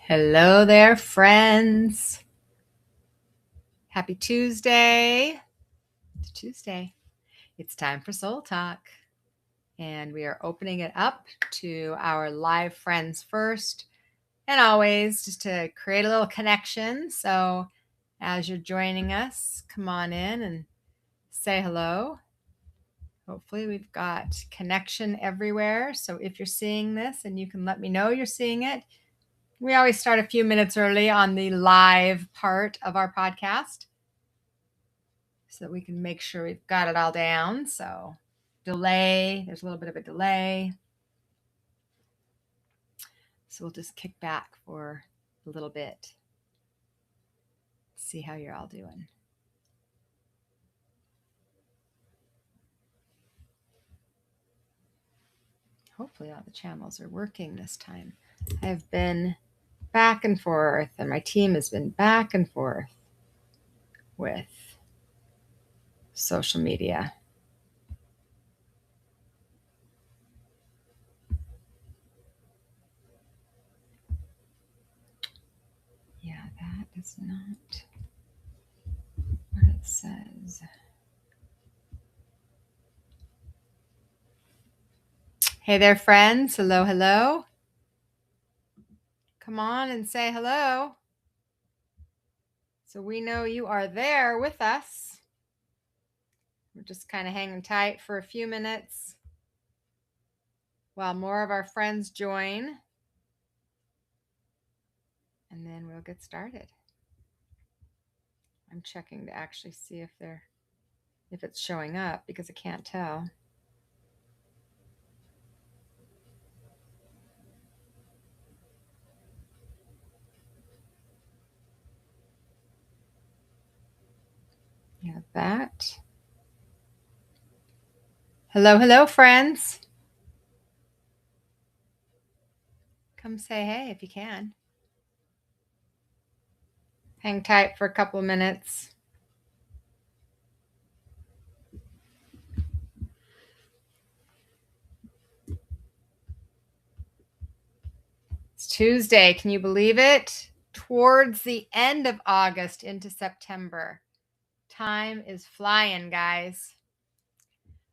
Hello there, friends. Happy Tuesday. It's Tuesday. It's time for Soul Talk. And we are opening it up to our live friends first. And always just to create a little connection. So as you're joining us, come on in and say hello. Hopefully we've got connection everywhere. So if you're seeing this and you can let me know you're seeing it, we always start a few minutes early on the live part of our podcast so that we can make sure we've got it all down. So delay, there's a little bit of a delay. So we'll just kick back for a little bit. See how you're all doing. Hopefully all the channels are working this time. I've been back and forth, and my team has been back and forth with social media. Yeah, that is not what it says. Hey there, friends. Hello, hello. Come on and say hello. So we know you are there with us. We're just kind of hanging tight for a few minutes while more of our friends join. And then we'll get started. I'm checking to actually see if it's showing up because I can't tell. Yeah, that. Hello, hello, friends. Come say hey if you can. Hang tight for a couple of minutes. It's Tuesday. Can you believe it? Towards the end of August into September. Time is flying, guys.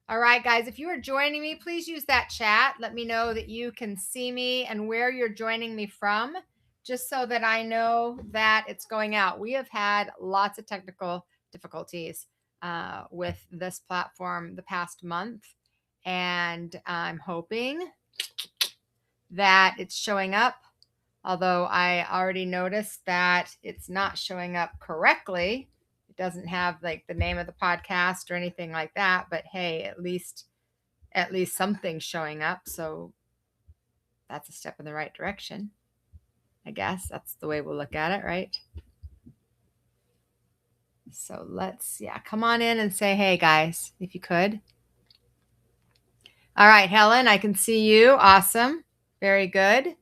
All right, guys, if you are joining me, please use that chat. Let me know that you can see me and where you're joining me from, just so that I know that it's going out. We have had lots of technical difficulties with this platform the past month, and I'm hoping that it's showing up, although I already noticed that it's not showing up correctly. It doesn't have like the name of the podcast or anything like that, but hey, at least something's showing up. So that's a step in the right direction. I guess that's the way we'll look at it, right? So come on in and say hey, guys, if you could. All right, Helen, I can see you. Awesome. Very good.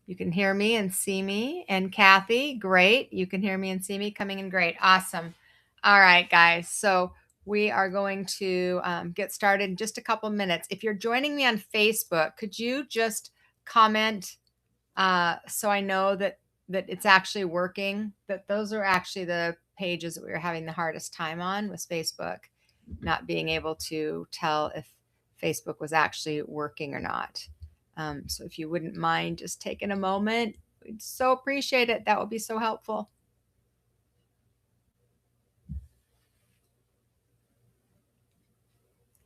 You can hear me and see me. And Kathy, great. You can hear me and see me, coming in great. Awesome. All right, guys. So we are going to get started in just a couple minutes. If you're joining me on Facebook, could you just comment so I know that it's actually working, that those are actually the pages that we were having the hardest time on, was Facebook, not being able to tell if Facebook was actually working or not. So if you wouldn't mind just taking a moment, we'd so appreciate it. That would be so helpful.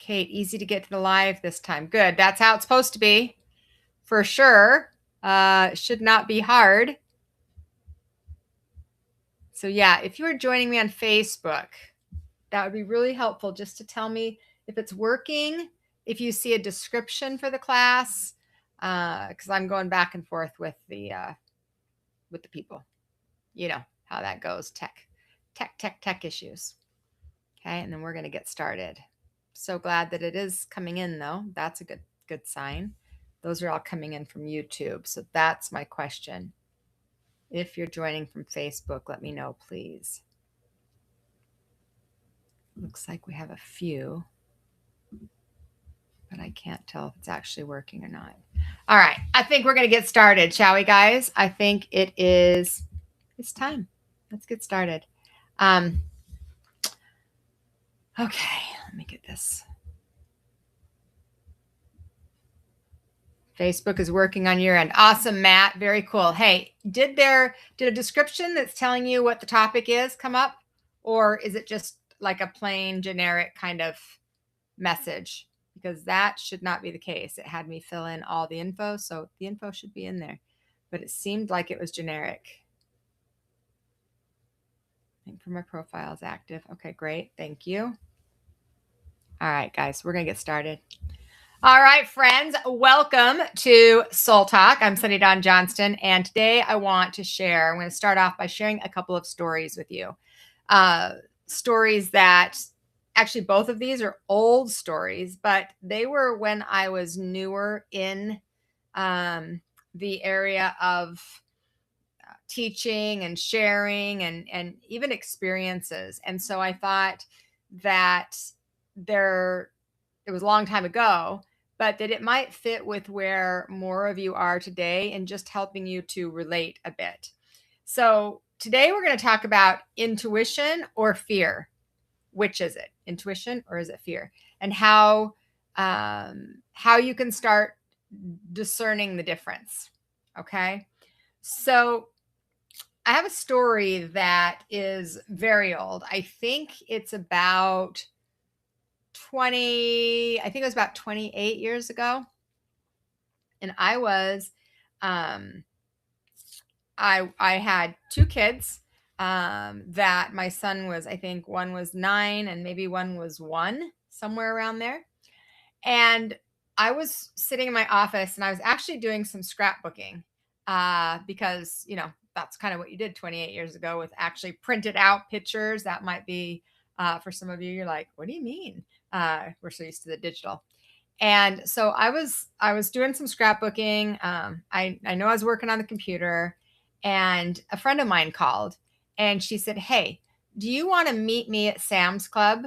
Kate, easy to get to the live this time. Good. That's how it's supposed to be, for sure. Should not be hard. So yeah, if you are joining me on Facebook, that would be really helpful just to tell me if it's working, if you see a description for the class, because I'm going back and forth with the people. You know how that goes, tech issues. Okay, and then we're going to get started. So glad that it is coming in, though. That's a good sign. Those are all coming in from YouTube. So that's my question. If you're joining from Facebook, let me know, please. Looks like we have a few, but I can't tell if it's actually working or not. All right. I think we're going to get started, shall we, guys? I think it's time. Let's get started. Okay. Let me get this. Facebook is working on your end. Awesome, Matt. Very cool. Hey, did a description that's telling you what the topic is come up? Or is it just like a plain generic kind of message? Because that should not be the case. It had me fill in all the info, so the info should be in there. But it seemed like it was generic. I think for my profile is active. Okay, great. Thank you. All right, guys, we're going to get started. All right, friends, welcome to Soul Talk. I'm Sunny Dawn Johnston, and today I'm going to start off by sharing a couple of stories with you. Stories that, actually both of these are old stories, but they were when I was newer in the area of teaching and sharing and even experiences. And so I thought that it was a long time ago, but that it might fit with where more of you are today and just helping you to relate a bit. So today we're going to talk about intuition or fear. Which is it? Intuition or is it fear? And how you can start discerning the difference. Okay. So I have a story that is very old. I think it's about 28 years ago. And I was, I had two kids that my son was, I think one was 9 and maybe one was 1, somewhere around there. And I was sitting in my office and I was actually doing some scrapbooking because, that's kind of what you did 28 years ago with actually printed out pictures. That might be, for some of you, you're like, what do you mean? We're so used to the digital. And so I was doing some scrapbooking. I know I was working on the computer, and a friend of mine called and she said, hey, do you want to meet me at Sam's Club?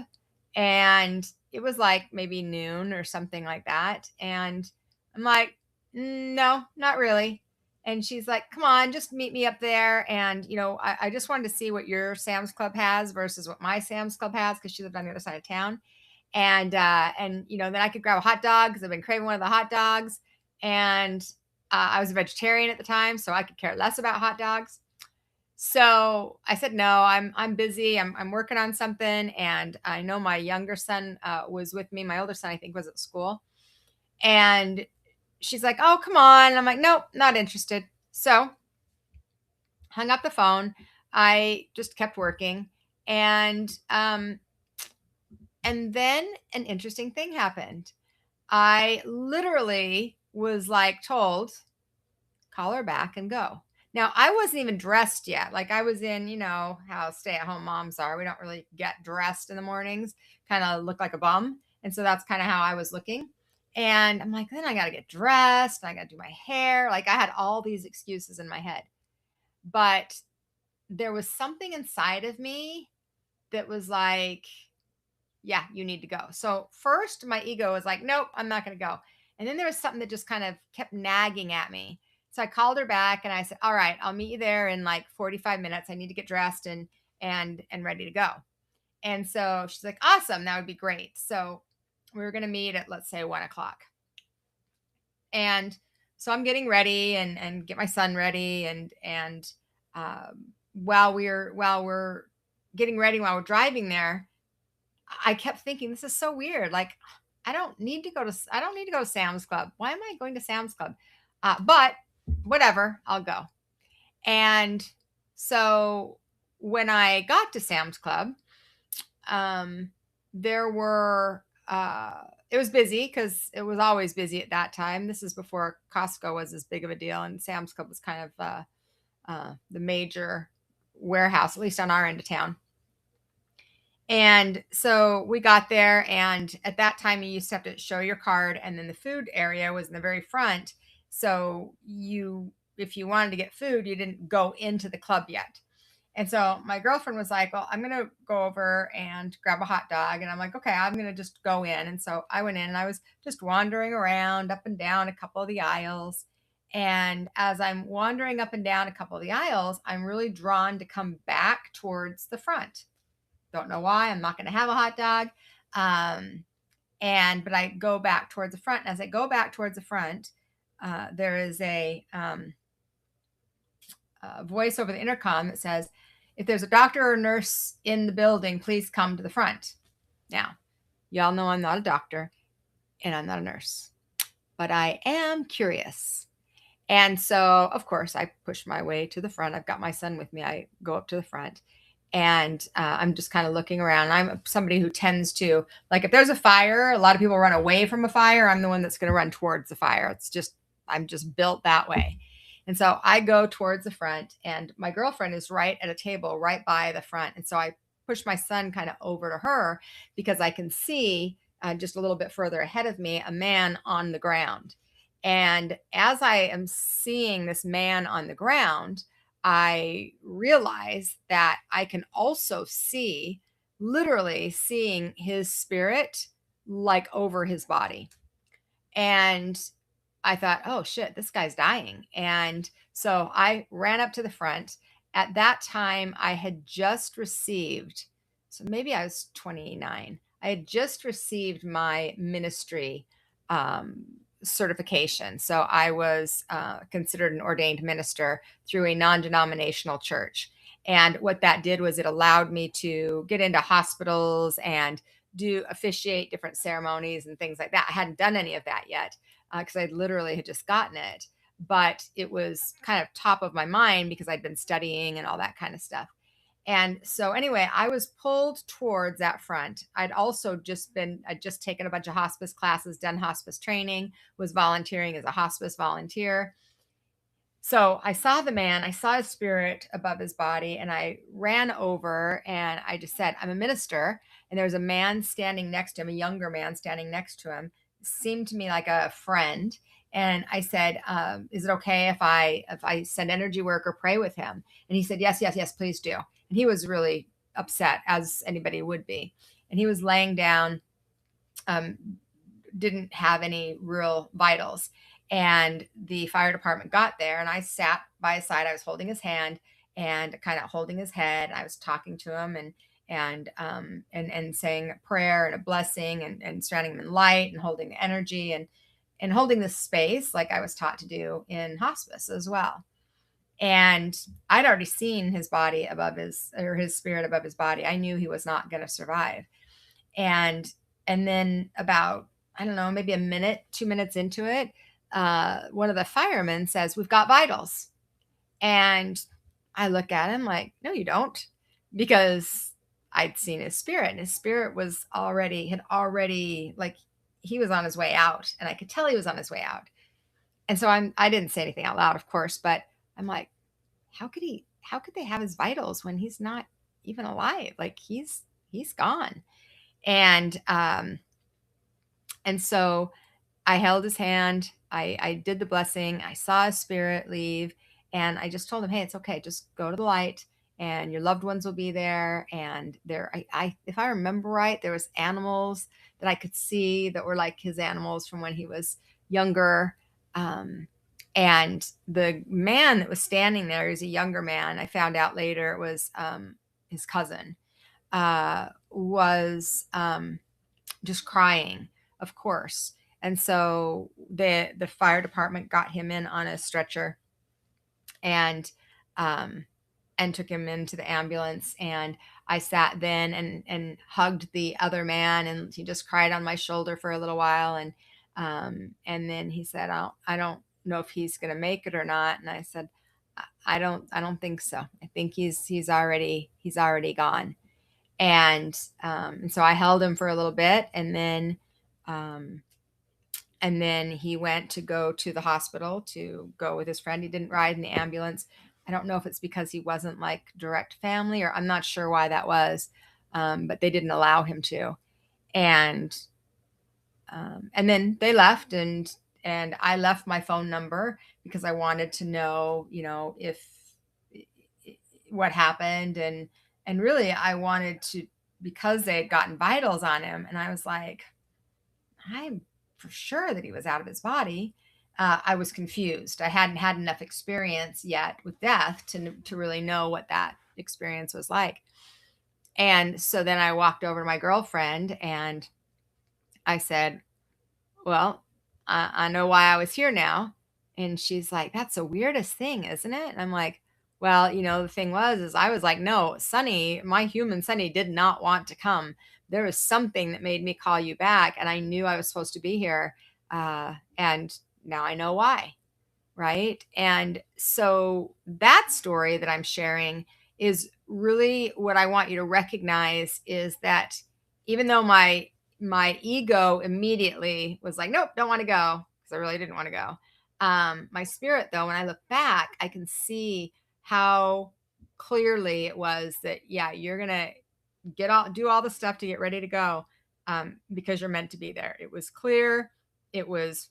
And it was like maybe noon or something like that. And I'm like, no, not really. And she's like, come on, just meet me up there. And, I just wanted to see what your Sam's Club has versus what my Sam's Club has, because she lived on the other side of town. And then I could grab a hot dog because I've been craving one of the hot dogs. And I was a vegetarian at the time, so I could care less about hot dogs. So I said, no, I'm busy. I'm working on something. And I know my younger son was with me. My older son, I think, was at school. And she's like, oh, come on. And I'm like, nope, not interested. So hung up the phone. I just kept working. And then an interesting thing happened. I literally was like told, call her back and go. Now, I wasn't even dressed yet. Like I was in, how stay-at-home moms are. We don't really get dressed in the mornings, kind of look like a bum. And so that's kind of how I was looking. And I'm like, then I got to get dressed. I got to do my hair. Like I had all these excuses in my head. But there was something inside of me that was like, yeah, you need to go. So first my ego was like, nope, I'm not going to go. And then there was something that just kind of kept nagging at me. So I called her back and I said, all right, I'll meet you there in like 45 minutes. I need to get dressed and ready to go. And so she's like, awesome. That would be great. So we were going to meet at, let's say, 1:00. And so I'm getting ready and get my son ready. And while we're getting ready, while we're driving there, I kept thinking, this is so weird. Like, I don't need to go to Sam's Club. Why am I going to Sam's Club? But whatever, I'll go. And so when I got to Sam's Club, it was busy because it was always busy at that time. This is before Costco was as big of a deal, and Sam's Club was kind of the major warehouse, at least on our end of town. And so we got there, and at that time you used to have to show your card, and then the food area was in the very front. So if you wanted to get food, you didn't go into the club yet. And so my girlfriend was like, well, I'm going to go over and grab a hot dog. And I'm like, okay, I'm going to just go in. And so I went in and I was just wandering around up and down a couple of the aisles. And as I'm wandering up and down a couple of the aisles, I'm really drawn to come back towards the front. Don't know why. I'm not going to have a hot dog. But I go back towards the front. And as I go back towards the front, there is a voice over the intercom that says, if there's a doctor or nurse in the building, please come to the front. Now, y'all know I'm not a doctor and I'm not a nurse, but I am curious. And so, of course, I push my way to the front. I've got my son with me. I go up to the front and I'm just kind of looking around. I'm somebody who tends to, like, if there's a fire, a lot of people run away from a fire. I'm the one that's going to run towards the fire. I'm just built that way. And so I go towards the front, and my girlfriend is right at a table right by the front. And so I push my son kind of over to her because I can see just a little bit further ahead of me a man on the ground. And as I am seeing this man on the ground, I realize that I can also see, literally seeing his spirit like over his body. And I thought, oh shit, this guy's dying. And so I ran up to the front. At that time, I had just received, so maybe I was 29. I had just received my ministry certification. So I was considered an ordained minister through a non-denominational church. And what that did was it allowed me to get into hospitals and do officiate different ceremonies and things like that. I hadn't done any of that yet because I literally had just gotten it, but it was kind of top of my mind because I'd been studying and all that kind of stuff. And so anyway, I was pulled towards that front. I'd just taken a bunch of hospice classes, done hospice training, was volunteering as a hospice volunteer. So I saw the man, I saw his spirit above his body, and I ran over and I just said, I'm a minister. And there was a man standing next to him, a younger man standing next to him, seemed to me like a friend. And I said, is it okay if I send energy work or pray with him? And he said, yes, yes, yes, please do. And he was really upset, as anybody would be. And he was laying down, didn't have any real vitals. And the fire department got there, and I sat by his side. I was holding his hand and kind of holding his head. I was talking to him and saying a prayer and a blessing and surrounding him in light and holding the energy and holding the space like I was taught to do in hospice as well. And I'd already seen his body his spirit above his body. I knew he was not going to survive. And then about, I don't know, maybe a minute, 2 minutes into it, one of the firemen says, we've got vitals. And I look at him like, no, you don't, because I'd seen his spirit, and his spirit had already, like, he was on his way out, and I could tell he was on his way out. And so I didn't say anything out loud, of course, but I'm like, how could they have his vitals when he's not even alive? Like, he's gone. And so I held his hand. I did the blessing. I saw his spirit leave, and I just told him, hey, it's okay. Just go to the light, and your loved ones will be there. And if I remember right, there was animals that I could see that were like his animals from when he was younger. And the man that was standing there, is a younger man. I found out later it was his cousin, was just crying, of course. And so the fire department got him in on a stretcher and took him into the ambulance. And I sat then and hugged the other man, and he just cried on my shoulder for a little while. And then he said, I don't know if he's going to make it or not. And I said, I don't think so. I think he's already gone. And so I held him for a little bit, and then he went to go to the hospital to go with his friend. He didn't ride in the ambulance. I don't know if it's because he wasn't like direct family, or I'm not sure why that was, but they didn't allow him to. And then they left, and I left my phone number because I wanted to know, if what happened. And really I wanted to, because they had gotten vitals on him, and I was like, I'm for sure that he was out of his body. I was confused. I hadn't had enough experience yet with death to really know what that experience was like. And so then I walked over to my girlfriend and I said, well, I know why I was here now. And she's like, that's the weirdest thing, isn't it? And I'm like, well, the thing is I was like, no, Sonny, my human Sonny did not want to come. There was something that made me call you back. And I knew I was supposed to be here. And now I know why. Right. And so that story that I'm sharing is really what I want you to recognize, is that even though my ego immediately was like, nope, don't want to go, because I really didn't want to go. My spirit, though, when I look back, I can see how clearly it was that, yeah, you're going to do all the stuff to get ready to go, because you're meant to be there. It was clear. It was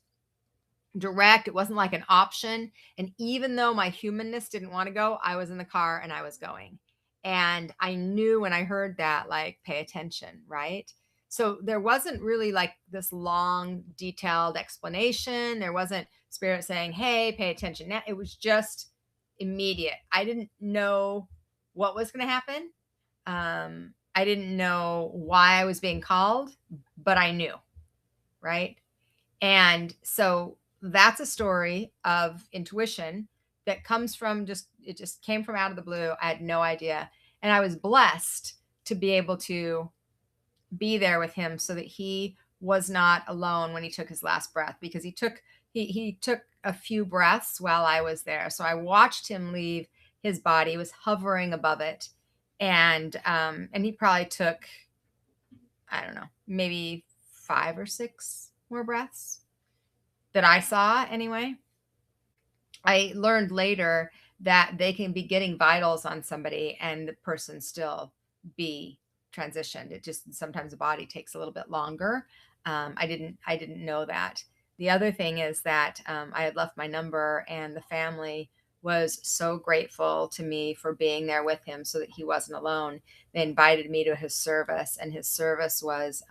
direct. It wasn't like an option. And even though my humanness didn't want to go, I was in the car and I was going. And I knew when I heard that, like, pay attention, right? So there wasn't really like this long, detailed explanation. There wasn't spirit saying, hey, pay attention now. It was just immediate. I didn't know what was going to happen. I didn't know why I was being called, but I knew, right? And so that's a story of intuition that comes from it just came from out of the blue. I had no idea. And I was blessed to be able to be there with him so that he was not alone when he took his last breath, because he took a few breaths while I was there. So I watched him leave his body. He was hovering above it. And he probably took, I don't know, maybe 5 or 6 more breaths that I saw anyway. I learned later that they can be getting vitals on somebody and the person still be transitioned. It just, sometimes the body takes a little bit longer. I didn't know that. The other thing is that I had left my number, and the family was so grateful to me for being there with him so that he wasn't alone. They invited me to his service, and his service was,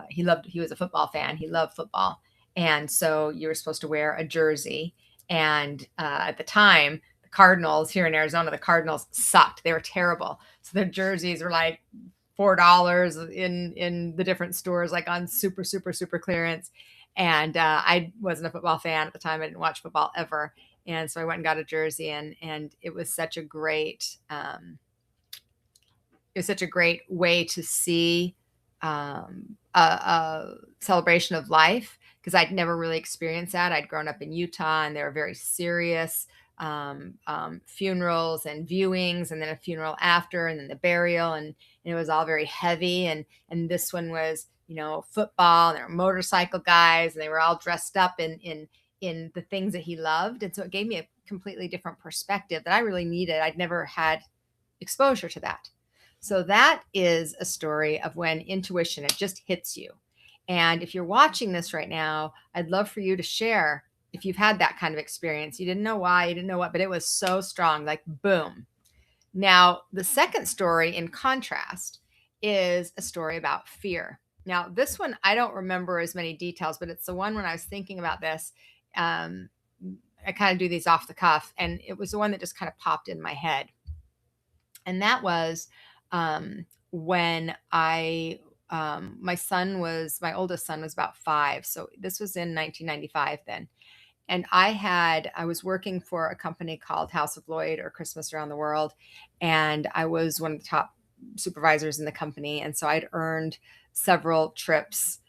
he was a football fan. He loved football. And so you were supposed to wear a jersey. And at the time, the Cardinals here in Arizona, the Cardinals sucked. They were terrible. So their jerseys were like $4 in the different stores, like on super, super, super clearance. And I wasn't a football fan at the time. I didn't watch football ever. And so I went and got a jersey, and it was such a great, way to see a celebration of life, because I'd never really experienced that. I'd grown up in Utah, and they were very serious funerals and viewings, and then a funeral after, and then the burial, and it was all very heavy. And this one was, football, and there were motorcycle guys, and they were all dressed up in the things that he loved. And so it gave me a completely different perspective that I really needed. I'd never had exposure to that. So that is a story of when intuition, it just hits you. And if you're watching this right now, I'd love for you to share if you've had that kind of experience. You didn't know why, you didn't know what, but it was so strong, like boom. Now, the second story, in contrast, is a story about fear. Now, this one, I don't remember as many details, but it's the one when I was thinking about this. I kind of do these off the cuff, and it was the one that just kind of popped in my head. And that was when my oldest son was about 5. So this was in 1995 then. And I was working for a company called House of Lloyd, or Christmas Around the World. And I was one of the top supervisors in the company. And so I'd earned several trips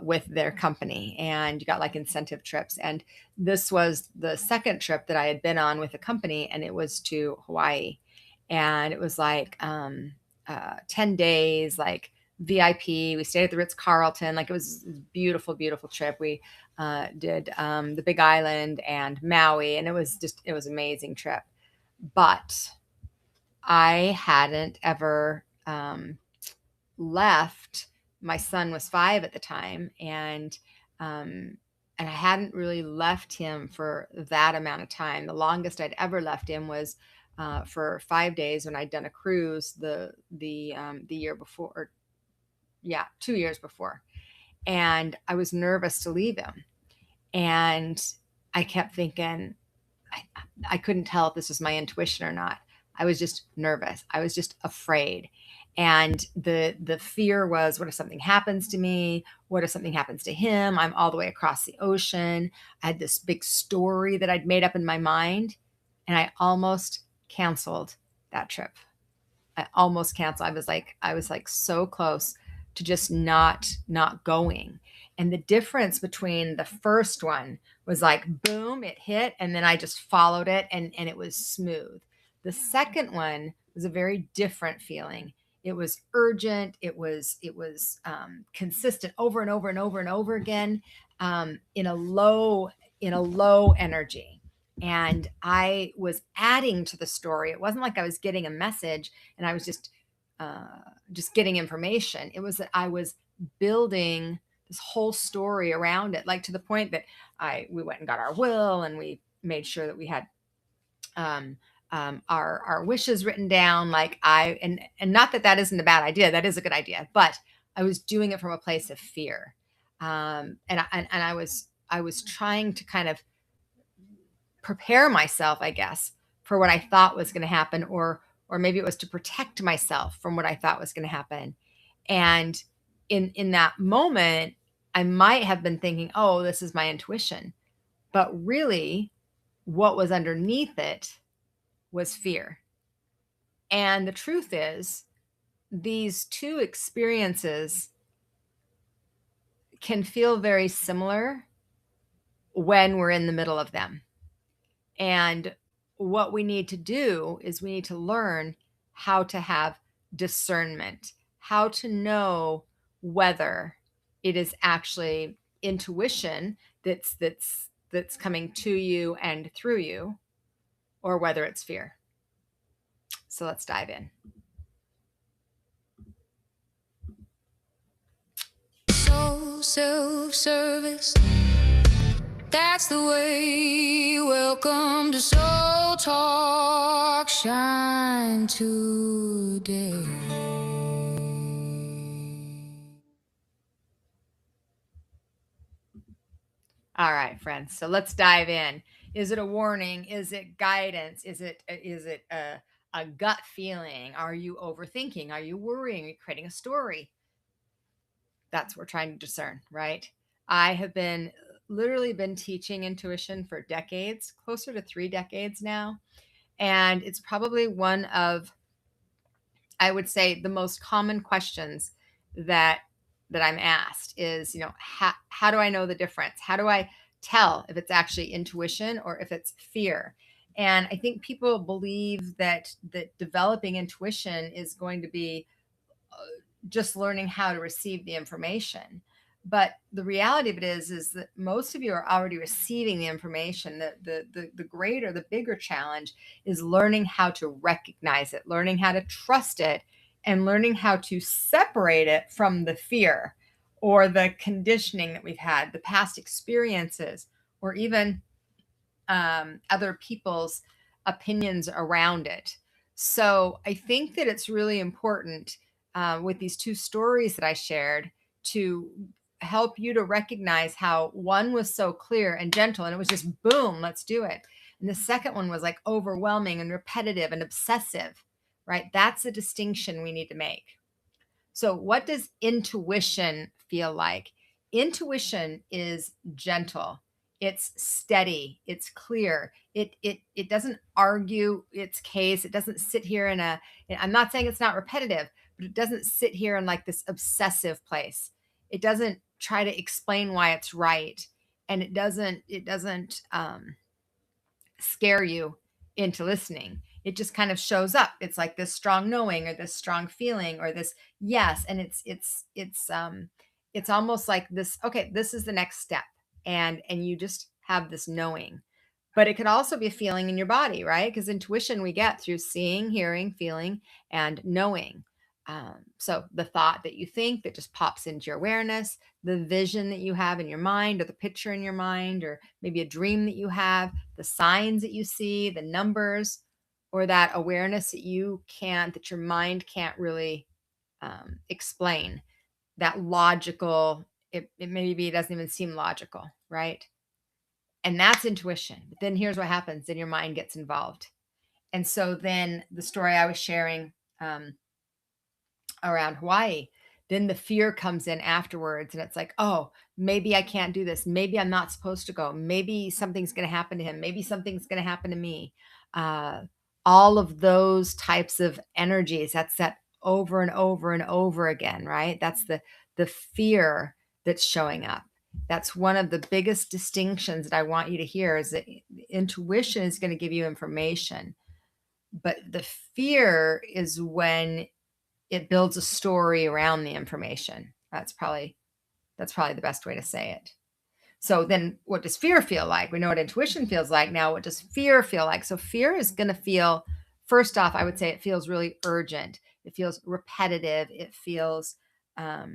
with their company, and you got like incentive trips. And this was the second trip that I had been on with the company, and it was to Hawaii. And it was like 10 days, like VIP. We stayed at the Ritz-Carlton. Like, it was a beautiful, beautiful trip. We did the Big Island and Maui, and it was an amazing trip. But I hadn't ever left. My son was 5 at the time, and I hadn't really left him for that amount of time. The longest I'd ever left him was for 5 days when I'd done a cruise the year before, or yeah, 2 years before. And I was nervous to leave him. And I kept thinking, I couldn't tell if this was my intuition or not. I was just nervous. I was just afraid. And the fear was, what if something happens to me? What if something happens to him? I'm all the way across the ocean. I had this big story that I'd made up in my mind, and I almost canceled that trip. I almost canceled. I was like so close to just not going. And the difference between the first one was like, boom, it hit. And then I just followed it, and it was smooth. The second one was a very different feeling. It was urgent. It was consistent over and over and over and over again, in a low energy. And I was adding to the story. It wasn't like I was getting a message and I was just getting information. It was that I was building this whole story around it, like to the point that we went and got our will, and we made sure that we had our wishes written down. And not that that isn't a bad idea. That is a good idea, but I was doing it from a place of fear, and I was trying to kind of prepare myself, I guess, for what I thought was going to happen, or maybe it was to protect myself from what I thought was going to happen. And in that moment, I might have been thinking, oh, this is my intuition. But really, what was underneath it was fear. And the truth is, these two experiences can feel very similar when we're in the middle of them. And what we need to do is we need to learn how to have discernment, how to know whether it is actually intuition that's coming to you and through you, or whether it's fear. So let's dive in. So self-service, that's the way. Welcome to Soul Talk. Shine today. All right, friends. So let's dive in. Is it a warning? Is it guidance? Is it a gut feeling? Are you overthinking? Are you worrying? Are you creating a story? That's what we're trying to discern, right? I have literally been teaching intuition for decades, closer to 3 decades now. And it's probably one of, I would say, the most common questions that I'm asked is, how do I know the difference? How do I tell if it's actually intuition or if it's fear? And I think people believe that developing intuition is going to be just learning how to receive the information. But the reality of it is that most of you are already receiving the information. The greater, the bigger challenge is learning how to recognize it, learning how to trust it, and learning how to separate it from the fear or the conditioning that we've had, the past experiences, or even other people's opinions around it. So I think that it's really important with these two stories that I shared to help you to recognize how one was so clear and gentle, and it was just boom, let's do it. And the second one was like overwhelming and repetitive and obsessive, right? That's a distinction we need to make. So what does intuition feel like? Intuition is gentle. It's steady. It's clear. It doesn't argue its case. It doesn't sit here I'm not saying it's not repetitive, but it doesn't sit here in like this obsessive place. It doesn't try to explain why it's right. And it doesn't scare you into listening. It just kind of shows up. It's like this strong knowing or this strong feeling or this yes. And it's almost like this, okay, this is the next step. And you just have this knowing. But it could also be a feeling in your body, right? Because intuition we get through seeing, hearing, feeling, and knowing. So the thought that you think that just pops into your awareness, the vision that you have in your mind, or the picture in your mind, or maybe a dream that you have, the signs that you see, the numbers, or that awareness that that your mind can't really explain, that logical, it maybe it doesn't even seem logical, right? And that's intuition. But then here's what happens: then your mind gets involved. And so then the story I was sharing around Hawaii, then the fear comes in afterwards, and it's like, oh, maybe I can't do this. Maybe I'm not supposed to go. Maybe something's going to happen to him. Maybe something's going to happen to me. Uh, all of those types of energies. That's that over and over and over again, right? That's the fear that's showing up. That's one of the biggest distinctions that I want you to hear, is that intuition is going to give you information, but the fear is when it builds a story around the information. That's probably the best way to say it. So then what does fear feel like? We know what intuition feels like. Now, what does fear feel like? So fear is going to feel, first off, I would say it feels really urgent. It feels repetitive. It feels like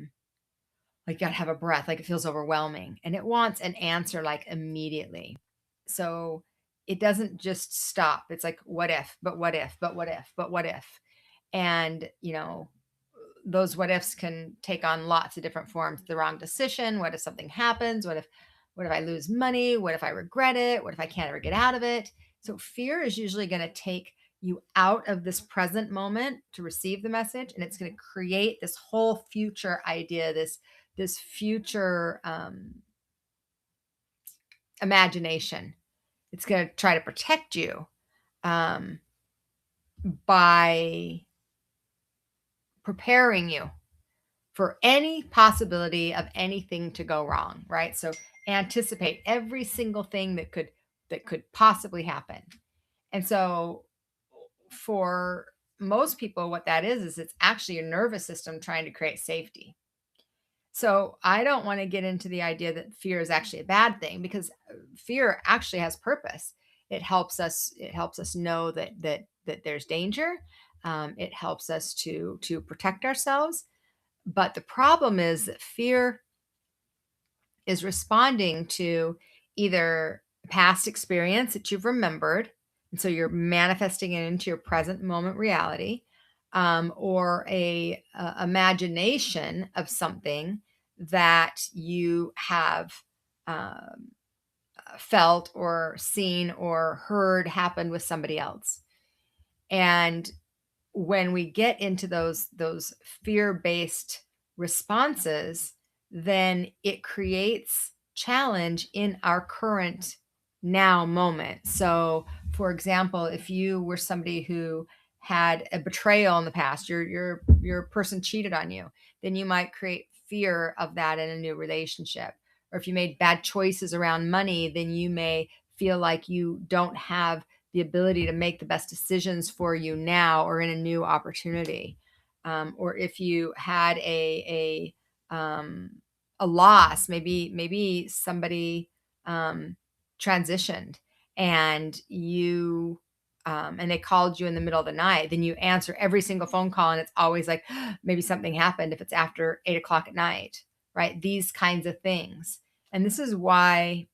you got to have a breath, like it feels overwhelming. And it wants an answer like immediately. So it doesn't just stop. It's like, what if, but what if, but what if, but what if? And, those what ifs can take on lots of different forms. The wrong decision. What if something happens? What if I lose money? What if I regret it? What if I can't ever get out of it? So fear is usually going to take you out of this present moment to receive the message, and it's going to create this whole future idea, this future imagination. It's going to try to protect you by preparing you for any possibility of anything to go wrong, right? So anticipate every single thing that could possibly happen. And so for most people, what that is it's actually your nervous system trying to create safety. So I don't want to get into the idea that fear is actually a bad thing, because fear actually has purpose. It helps us know that there's danger. It helps us to protect ourselves. But the problem is that fear is responding to either past experience that you've remembered, and so you're manifesting it into your present moment reality, or a imagination of something that you have felt or seen or heard happened with somebody else. And when we get into those fear-based responses, then it creates challenge in our current now moment. So, for example, if you were somebody who had a betrayal in the past, your person cheated on you, then you might create fear of that in a new relationship. Or if you made bad choices around money, then you may feel like you don't have the ability to make the best decisions for you now or in a new opportunity. Or if you had a loss, maybe somebody transitioned, and you and they called you in the middle of the night, then you answer every single phone call, and it's always like, maybe something happened if it's after 8:00 at night, right? These kinds of things. And this is why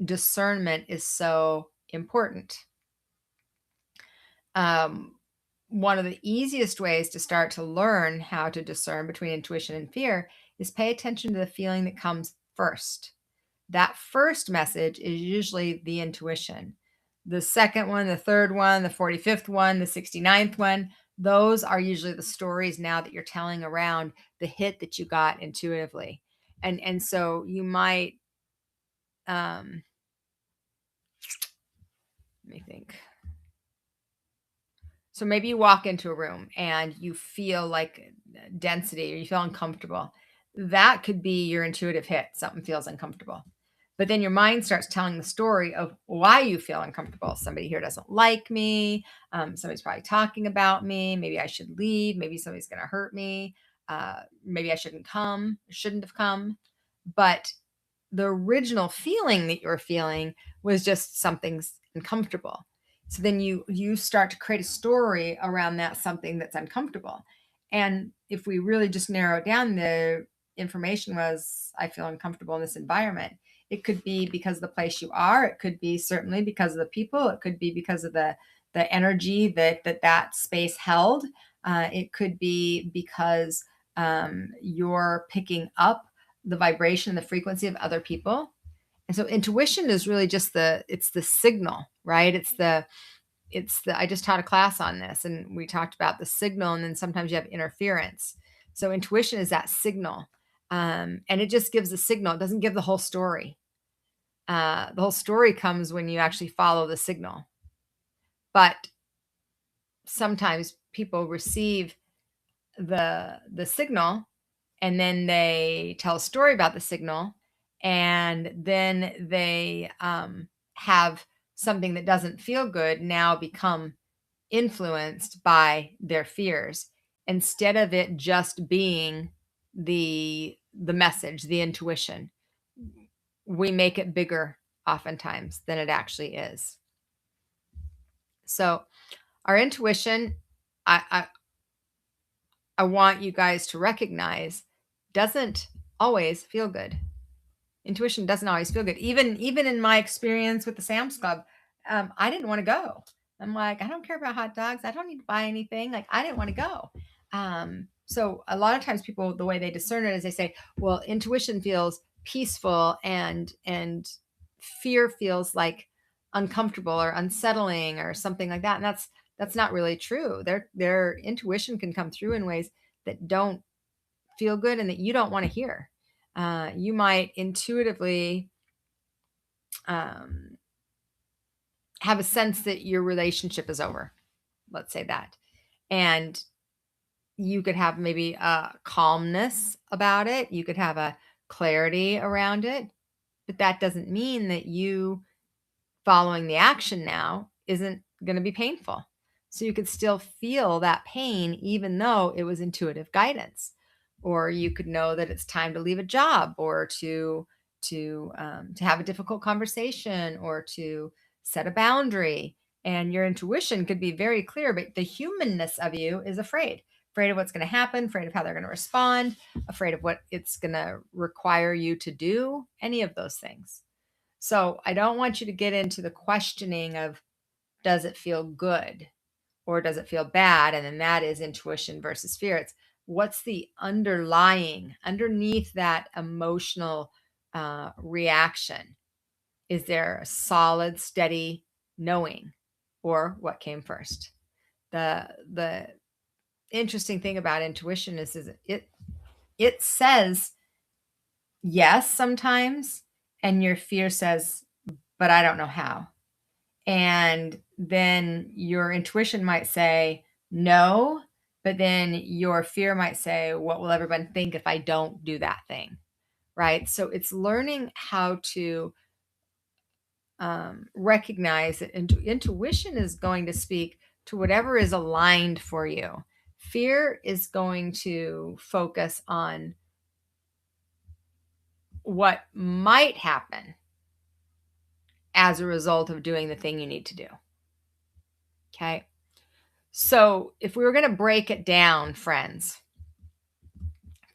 discernment is so important. One of the easiest ways to start to learn how to discern between intuition and fear is pay attention to the feeling that comes first. That first message is usually the intuition. The second one, the third one, the 45th one, the 69th one, those are usually the stories now that you're telling around the hit that you got intuitively. And so you might, let me think. So maybe you walk into a room and you feel like density, or you feel uncomfortable. That could be your intuitive hit. Something feels uncomfortable. But then your mind starts telling the story of why you feel uncomfortable. Somebody here doesn't like me. Somebody's probably talking about me. Maybe I should leave. Maybe somebody's going to hurt me. Maybe I shouldn't have come. But the original feeling that you're feeling was just something's uncomfortable. So then you start to create a story around that something that's uncomfortable. And if we really just narrow it down, the information was, I feel uncomfortable in this environment. It could be because of the place you are. It could be certainly because of the people. It could be because of the energy that space held. It could be because you're picking up the vibration and the frequency of other people. And so intuition is really just it's the signal, right? I just taught a class on this, and we talked about the signal, and then sometimes you have interference. So intuition is that signal. And it just gives the signal. It doesn't give the whole story. The whole story comes when you actually follow the signal. But sometimes people receive the signal, and then they tell a story about the signal, and then they have something that doesn't feel good now become influenced by their fears, instead of it just being the message, the intuition. We make it bigger oftentimes than it actually is. So our intuition, I want you guys to recognize, doesn't always feel good. Intuition doesn't always feel good. Even in my experience with the Sam's Club, I didn't want to go. I'm like, I don't care about hot dogs. I don't need to buy anything. Like, I didn't want to go. So a lot of times people, the way they discern it is they say, well, intuition feels peaceful and fear feels like uncomfortable or unsettling or something like that. And that's not really true. Their intuition can come through in ways that don't feel good and that you don't want to hear. You might intuitively have a sense that your relationship is over. Let's say that. And you could have maybe a calmness about it. You could have a clarity around it. But that doesn't mean that you following the action now isn't going to be painful. So you could still feel that pain, even though it was intuitive guidance. Or you could know that it's time to leave a job, or to have a difficult conversation, or to set a boundary. And your intuition could be very clear, but the humanness of you is afraid of what's going to happen, afraid of how they're going to respond, afraid of what it's going to require you to do, any of those things. So I don't want you to get into the questioning of, does it feel good or does it feel bad? And then that is intuition versus fear. It's what's the underneath that emotional reaction? Is there a solid, steady knowing, or what came first? The interesting thing about intuition is it says yes sometimes, and your fear says, but I don't know how. And then your intuition might say no, but then your fear might say, what will everyone think if I don't do that thing? Right? So it's learning how to recognize that intuition is going to speak to whatever is aligned for you. Fear is going to focus on what might happen as a result of doing the thing you need to do. Okay. So if we were going to break it down, friends,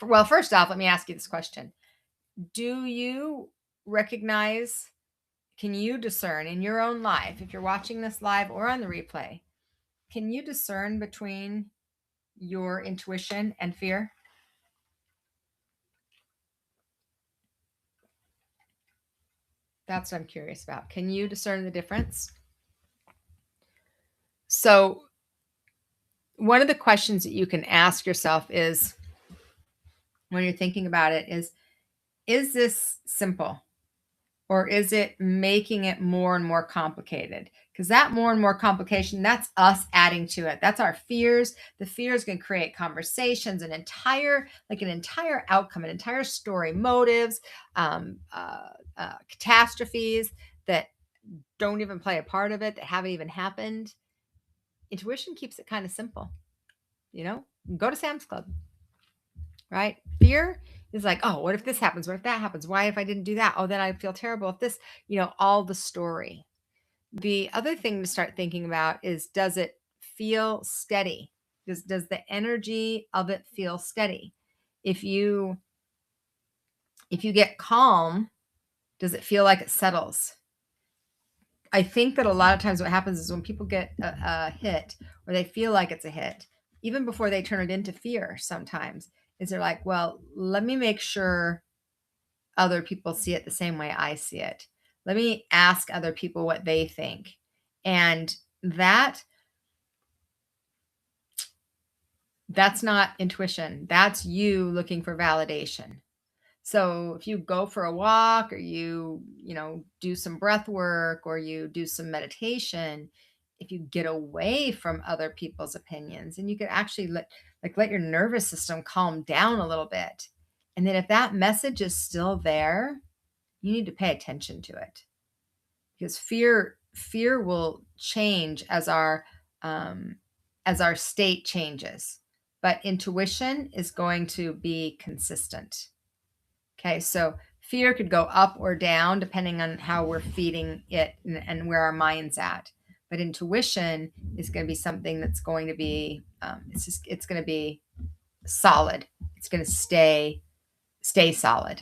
well, first off, let me ask you this question. Do you recognize, can you discern in your own life, if you're watching this live or on the replay, can you discern between your intuition and fear? That's what I'm curious about. Can you discern the difference? So one of the questions that you can ask yourself is, when you're thinking about it, is this simple? Or is it making it more and more complicated? Because that more and more complication, that's us adding to it. That's our fears. The fears can create conversations, an entire outcome, an entire story, motives, catastrophes that don't even play a part of it, that haven't even happened. Intuition keeps it kind of simple. Go to Sam's Club, right? Fear is like, oh, what if this happens? What if that happens? Why if I didn't do that? Oh, then I feel terrible if this, all the story. The other thing to start thinking about is, does it feel steady? Does the energy of it feel steady? If you get calm, does it feel like it settles? I think that a lot of times what happens is when people get a hit, or they feel like it's a hit, even before they turn it into fear sometimes, is they're like, well, let me make sure other people see it the same way I see it. Let me ask other people what they think. And that's not intuition. That's you looking for validation. So if you go for a walk, or you do some breath work, or you do some meditation, if you get away from other people's opinions, and you can actually let your nervous system calm down a little bit. And then if that message is still there, you need to pay attention to it, because fear will change as our state changes, but intuition is going to be consistent. Okay, so fear could go up or down depending on how we're feeding it and where our mind's at. But intuition is going to be something that's going to be it's going to be solid. It's going to stay solid.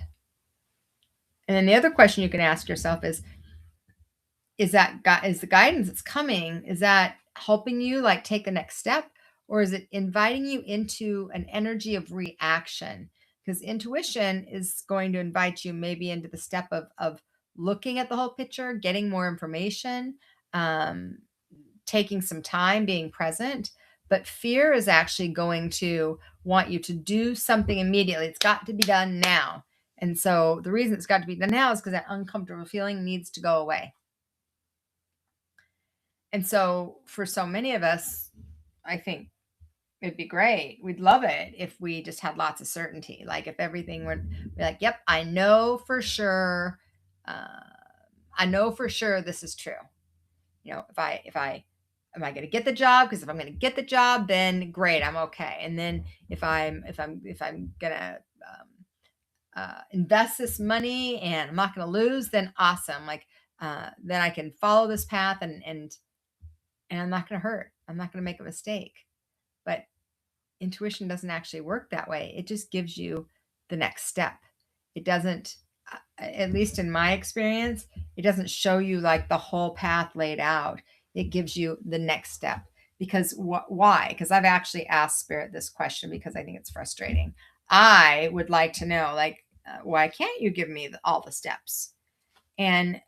And then the other question you can ask yourself is the guidance that's coming, is that helping you like take the next step, or is it inviting you into an energy of reaction? Because intuition is going to invite you maybe into the step of looking at the whole picture, getting more information, taking some time, being present. But fear is actually going to want you to do something immediately. It's got to be done now. And so the reason it's got to be done now is because that uncomfortable feeling needs to go away. And so for so many of us, I think it'd be great. We'd love it if we just had lots of certainty. Like if everything were like, yep, I know for sure. I know for sure this is true. Am I going to get the job? Because if I'm going to get the job, then great, I'm okay. And then if I'm going to invest this money and I'm not going to lose, then awesome. Like then I can follow this path and I'm not going to hurt. I'm not going to make a mistake. But intuition doesn't actually work that way. It just gives you the next step. It doesn't, at least in my experience, it doesn't show you like the whole path laid out. It gives you the next step. Because why? Because I've actually asked Spirit this question because I think it's frustrating. I would like to know, like, why can't you give me all the steps? And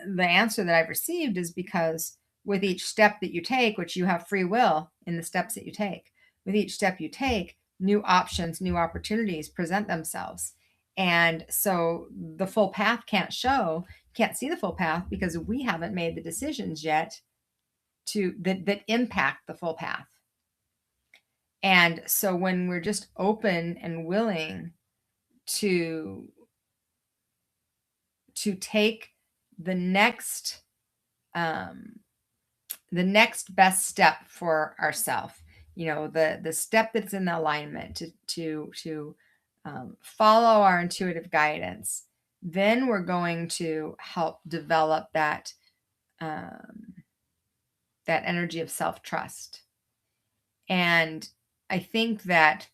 the answer that I've received is because with each step that you take, which you have free will in the steps that you take, with each step you take, new options, new opportunities present themselves. And so the full path can't see the full path because we haven't made the decisions yet that impact the full path. And so when we're just open and willing to take the next best step for ourselves, the step that's in the alignment to follow our intuitive guidance, then we're going to help develop that energy of self-trust. And I think that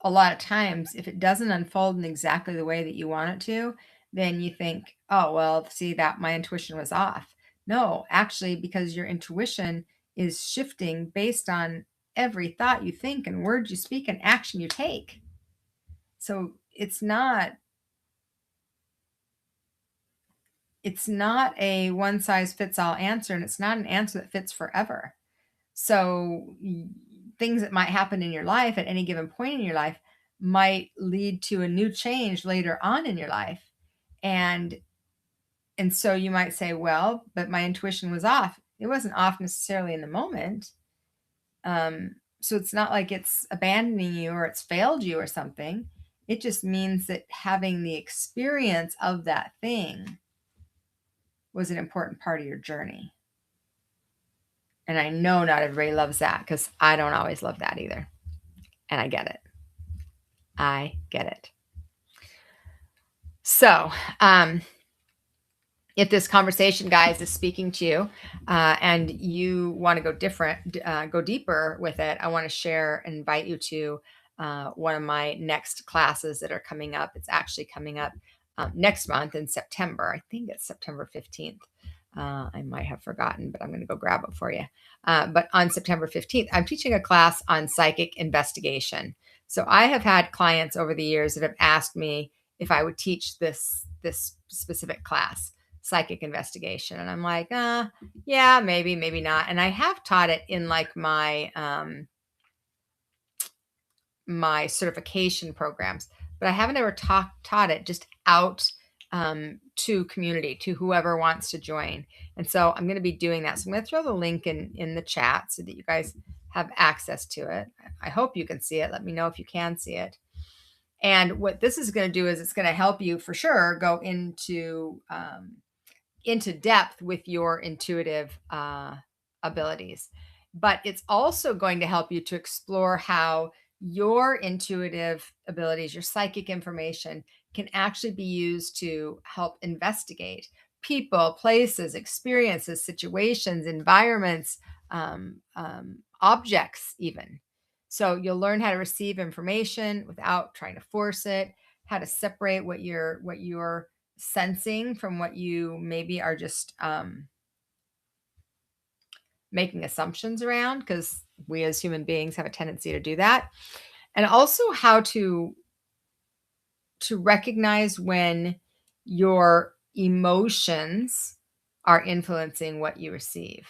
a lot of times, if it doesn't unfold in exactly the way that you want it to, then you think, oh, well, see that my intuition was off. No, actually, because your intuition is shifting based on every thought you think and word you speak and action you take. So it's not a one size fits all answer, and it's not an answer that fits forever. So things that might happen in your life at any given point in your life might lead to a new change later on in your life. And so you might say, well, but my intuition was off. It wasn't off necessarily in the moment. So it's not like it's abandoning you or it's failed you or something. It just means that having the experience of that thing was an important part of your journey. And I know not everybody loves that, because I don't always love that either. And I get it. if this conversation, guys, is speaking to you and you want to go deeper with it, I want to share and invite you to one of my next classes that are coming up. It's actually coming up next month in September. I think it's September 15th. I might have forgotten, but I'm going to go grab it for you. But on September 15th, I'm teaching a class on psychic investigation. So I have had clients over the years that have asked me if I would teach this specific class, psychic investigation. And I'm like, yeah, maybe not. And I have taught it in like my my certification programs, but I haven't ever taught it just out to community, to whoever wants to join. And so I'm going to be doing that. So I'm going to throw the link in the chat so that you guys have access to it. I hope you can see it. Let me know if you can see it. And what this is going to do is it's going to help you for sure go into depth with your intuitive abilities. But it's also going to help you to explore how your intuitive abilities, your psychic information, can actually be used to help investigate people, places, experiences, situations, environments, objects, even. So you'll learn how to receive information without trying to force it, how to separate what you're sensing from what you maybe are just making assumptions around, because we as human beings have a tendency to do that. And also how to recognize when your emotions are influencing what you receive.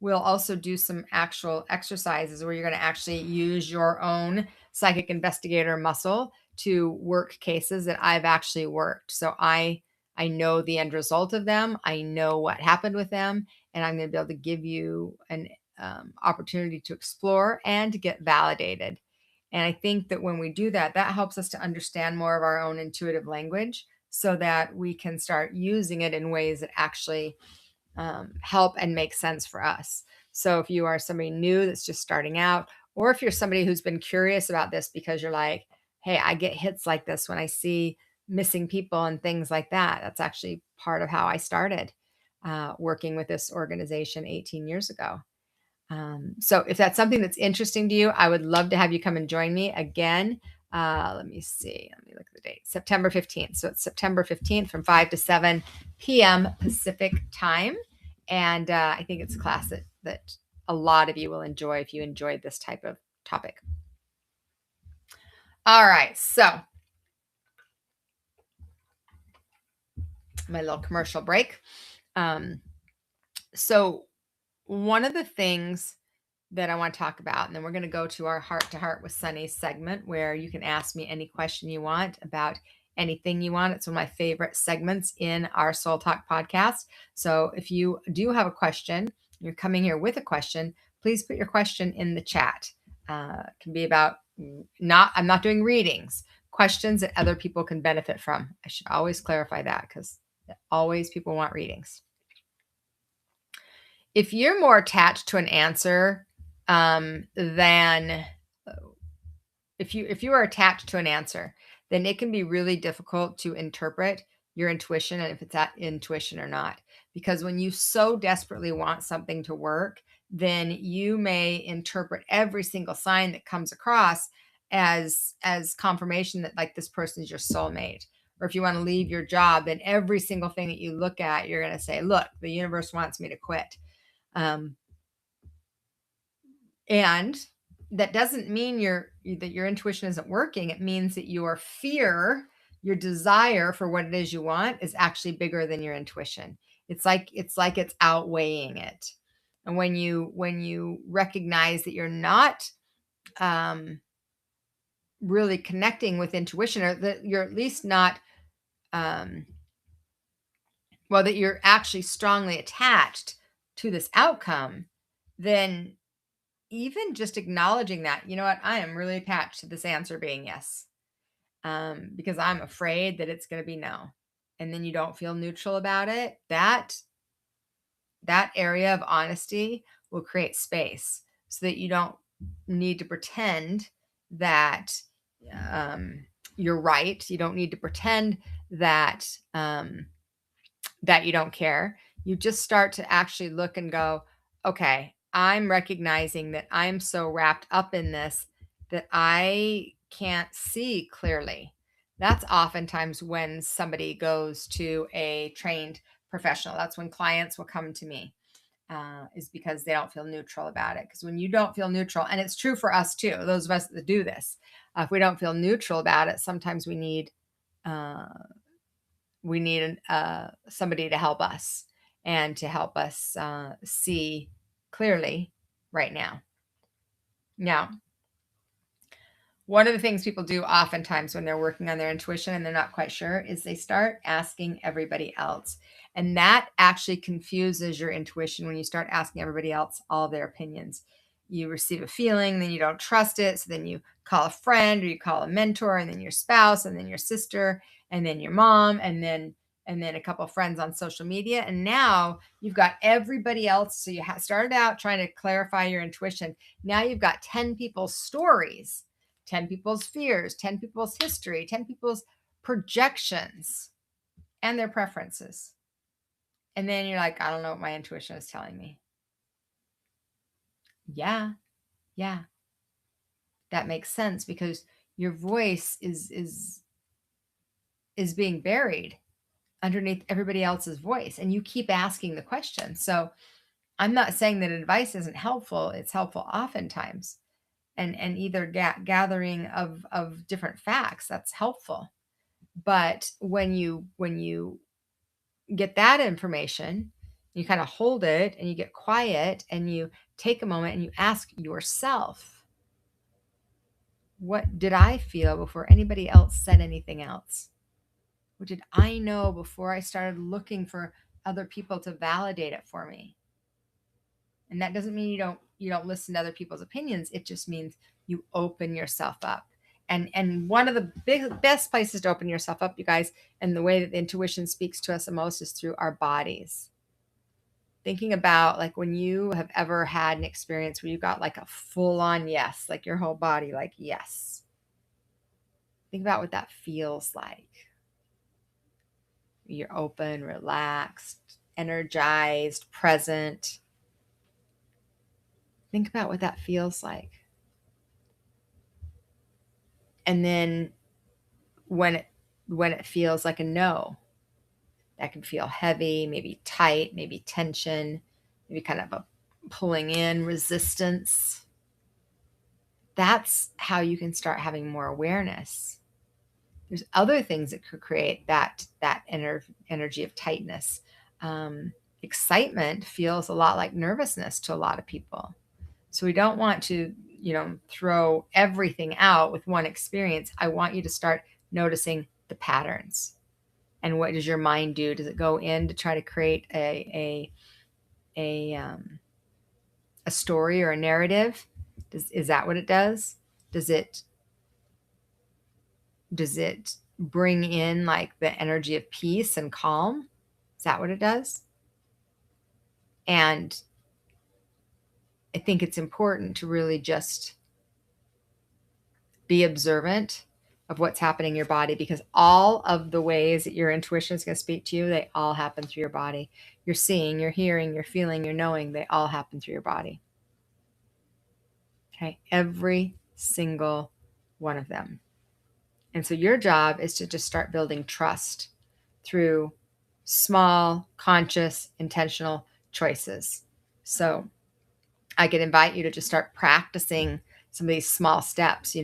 We'll also do some actual exercises where you're going to actually use your own psychic investigator muscle to work cases that I've actually worked. So I know the end result of them. I know what happened with them, and I'm going to be able to give you an opportunity to explore and to get validated. And I think that when we do that, that helps us to understand more of our own intuitive language so that we can start using it in ways that actually help and make sense for us. So if you are somebody new that's just starting out, or if you're somebody who's been curious about this because you're like, hey, I get hits like this when I see missing people and things like that. That's actually part of how I started working with this organization 18 years ago. So if that's something that's interesting to you, I would love to have you come and join me again. Let me see. Let me look at the date. September 15th. So it's September 15th from 5 to 7 p.m. Pacific time. And I think it's a class that a lot of you will enjoy if you enjoyed this type of topic. All right. So my little commercial break. So one of the things that I want to talk about, and then we're going to go to our Heart to Heart with Sunny segment where you can ask me any question you want about anything you want. It's one of my favorite segments in our SOLtalk podcast. So if you do have a question, you're coming here with a question, please put your question in the chat. It can be about I'm not doing readings, questions that other people can benefit from. I should always clarify that because always people want readings. If you're more attached to an answer than if you are attached to an answer, then it can be really difficult to interpret your intuition and if it's that intuition or not. Because when you so desperately want something to work, then you may interpret every single sign that comes across as confirmation that like this person is your soulmate. Or if you want to leave your job, then every single thing that you look at, you're going to say, look, the universe wants me to quit. And that doesn't mean that your intuition isn't working. It means that your fear, your desire for what it is you want is actually bigger than your intuition. It's like it's outweighing it. And when you recognize that you're not really connecting with intuition, or that you're at least not that you're actually strongly attached to this outcome, then even just acknowledging that, you know what, I am really attached to this answer being yes, because I'm afraid that it's going to be no. And then you don't feel neutral about it. That area of honesty will create space so that you don't need to pretend that you're right. You don't need to pretend that that you don't care. You just start to actually look and go, okay, I'm recognizing that I'm so wrapped up in this that I can't see clearly. That's oftentimes when somebody goes to a trained professional. That's when clients will come to me, is because they don't feel neutral about it. Because when you don't feel neutral, and it's true for us too, those of us that do this, if we don't feel neutral about it, sometimes we need somebody to help us and to help us see clearly right now. Now, one of the things people do oftentimes when they're working on their intuition and they're not quite sure is they start asking everybody else. And that actually confuses your intuition when you start asking everybody else all their opinions. You receive a feeling, then you don't trust it. So then you call a friend or you call a mentor, and then your spouse, and then your sister, and then your mom, and then a couple of friends on social media. And now you've got everybody else. So you started out trying to clarify your intuition. Now you've got 10 people's stories, 10 people's fears, 10 people's history, 10 people's projections and their preferences. And then you're like, I don't know what my intuition is telling me. Yeah. That makes sense because your voice is being buried underneath everybody else's voice, and you keep asking the question. So I'm not saying that advice isn't helpful. It's helpful oftentimes. And either gathering of different facts, that's helpful. But when you get that information, you kind of hold it and you get quiet and you take a moment and you ask yourself, what did I feel before anybody else said anything else? What did I know before I started looking for other people to validate it for me? And that doesn't mean you don't listen to other people's opinions. It just means you open yourself up. And one of the best places to open yourself up, you guys, and the way that the intuition speaks to us the most is through our bodies. Thinking about like when you have ever had an experience where you got like a full on yes, like your whole body, like yes. Think about what that feels like. You're open, relaxed, energized, present. Think about what that feels like. And then when it feels like a no, that can feel heavy, maybe tight, maybe tension, maybe kind of a pulling in, resistance. That's how you can start having more awareness. There's other things that could create that energy of tightness. Excitement feels a lot like nervousness to a lot of people. So we don't want to, throw everything out with one experience. I want you to start noticing the patterns. And what does your mind do? Does it go in to try to create a story or a narrative? Is that what it does? Does it bring in like the energy of peace and calm? Is that what it does? And I think it's important to really just be observant of what's happening in your body, because all of the ways that your intuition is going to speak to you, they all happen through your body. You're seeing, you're hearing, you're feeling, you're knowing, they all happen through your body. Okay, every single one of them. And so your job is to just start building trust through small, conscious, intentional choices. So I could invite you to just start practicing some of these small steps,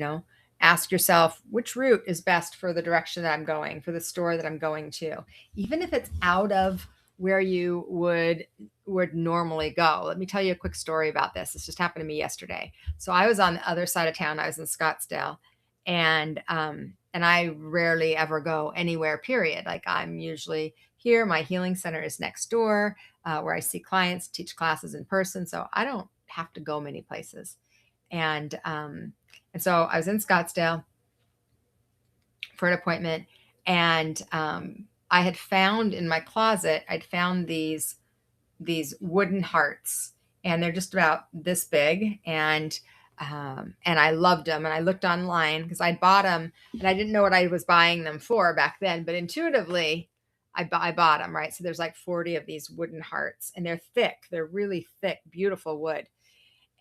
ask yourself, which route is best for the direction that I'm going, for the store that I'm going to, even if it's out of where you would normally go. Let me tell you a quick story about this. This just happened to me yesterday. So I was on the other side of town. I was in Scottsdale, and I rarely ever go anywhere, period. Like I'm usually here. My healing center is next door, where I see clients, teach classes in person. So I don't have to go many places. And so I was in Scottsdale for an appointment, and I had found in my closet, I'd found these wooden hearts, and they're just about this big. And I loved them. And I looked online because I'd bought them and I didn't know what I was buying them for back then. But intuitively, I bought them, right? So there's like 40 of these wooden hearts, and they're thick. They're really thick, beautiful wood.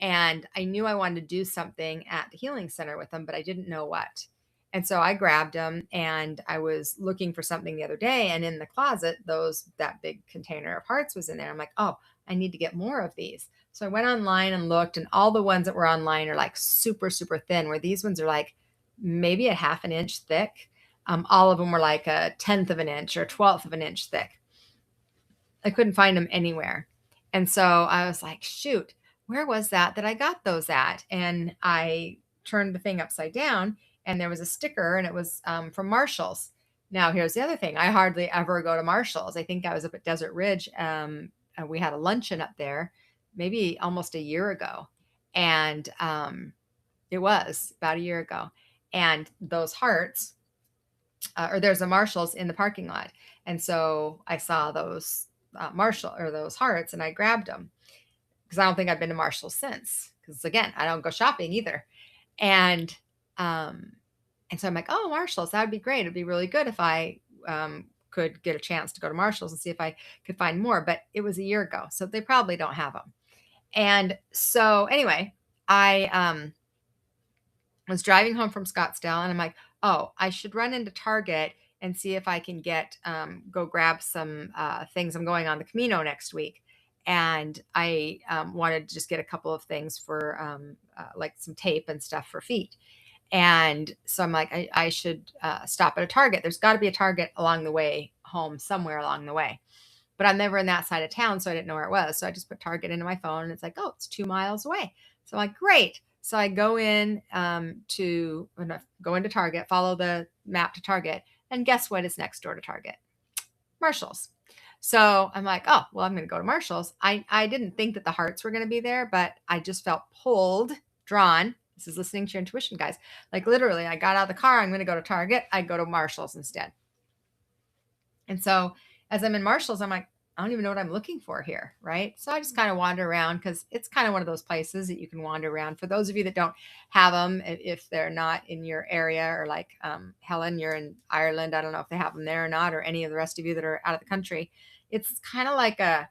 And I knew I wanted to do something at the healing center with them, but I didn't know what. And so I grabbed them, and I was looking for something the other day, and in the closet, that big container of hearts was in there. I'm like, oh, I need to get more of these. So I went online and looked, and all the ones that were online are like super, super thin, where these ones are like maybe a half an inch thick. All of them were like a 1/10 of an inch or 1/12 of an inch thick. I couldn't find them anywhere. And so I was like, shoot, where was that I got those at? And I turned the thing upside down, and there was a sticker, and it was from Marshall's. Now, here's the other thing. I hardly ever go to Marshall's. I think I was up at Desert Ridge. And we had a luncheon up there maybe almost a year ago. And it was about a year ago. And those hearts, or there's a Marshall's in the parking lot. And so I saw those those hearts, and I grabbed them because I don't think I've been to Marshall's since. Because again, I don't go shopping either. And so I'm like, oh, Marshall's, that would be great. It'd be really good if I could get a chance to go to Marshall's and see if I could find more. But it was a year ago, so they probably don't have them. And so anyway, I was driving home from Scottsdale, and I'm like, oh, I should run into Target and see if I can go grab some things. I'm going on the Camino next week. And I wanted to just get a couple of things for like some tape and stuff for feet. And so I'm like, I should stop at a Target. There's got to be a Target along the way home, somewhere along the way. But I'm never in that side of town, so I didn't know where it was. So I just put Target into my phone, and it's like, oh, it's 2 miles away. So I'm like, great. So I go into Target, follow the map to Target, and guess what is next door to Target? Marshall's. So I'm like, oh, well, I'm going to go to Marshall's. I didn't think that the hearts were going to be there, but I just felt drawn. This is listening to your intuition, guys. Like literally, I got out of the car. I'm going to go to Target. I go to Marshall's instead. And so as I'm in Marshall's, I'm like, I don't even know what I'm looking for here, right? So I just kind of wander around because it's kind of one of those places that you can wander around. For those of you that don't have them, if they're not in your area, or like Helen, you're in Ireland, I don't know if they have them there or not, or any of the rest of you that are out of the country. It's kind of like they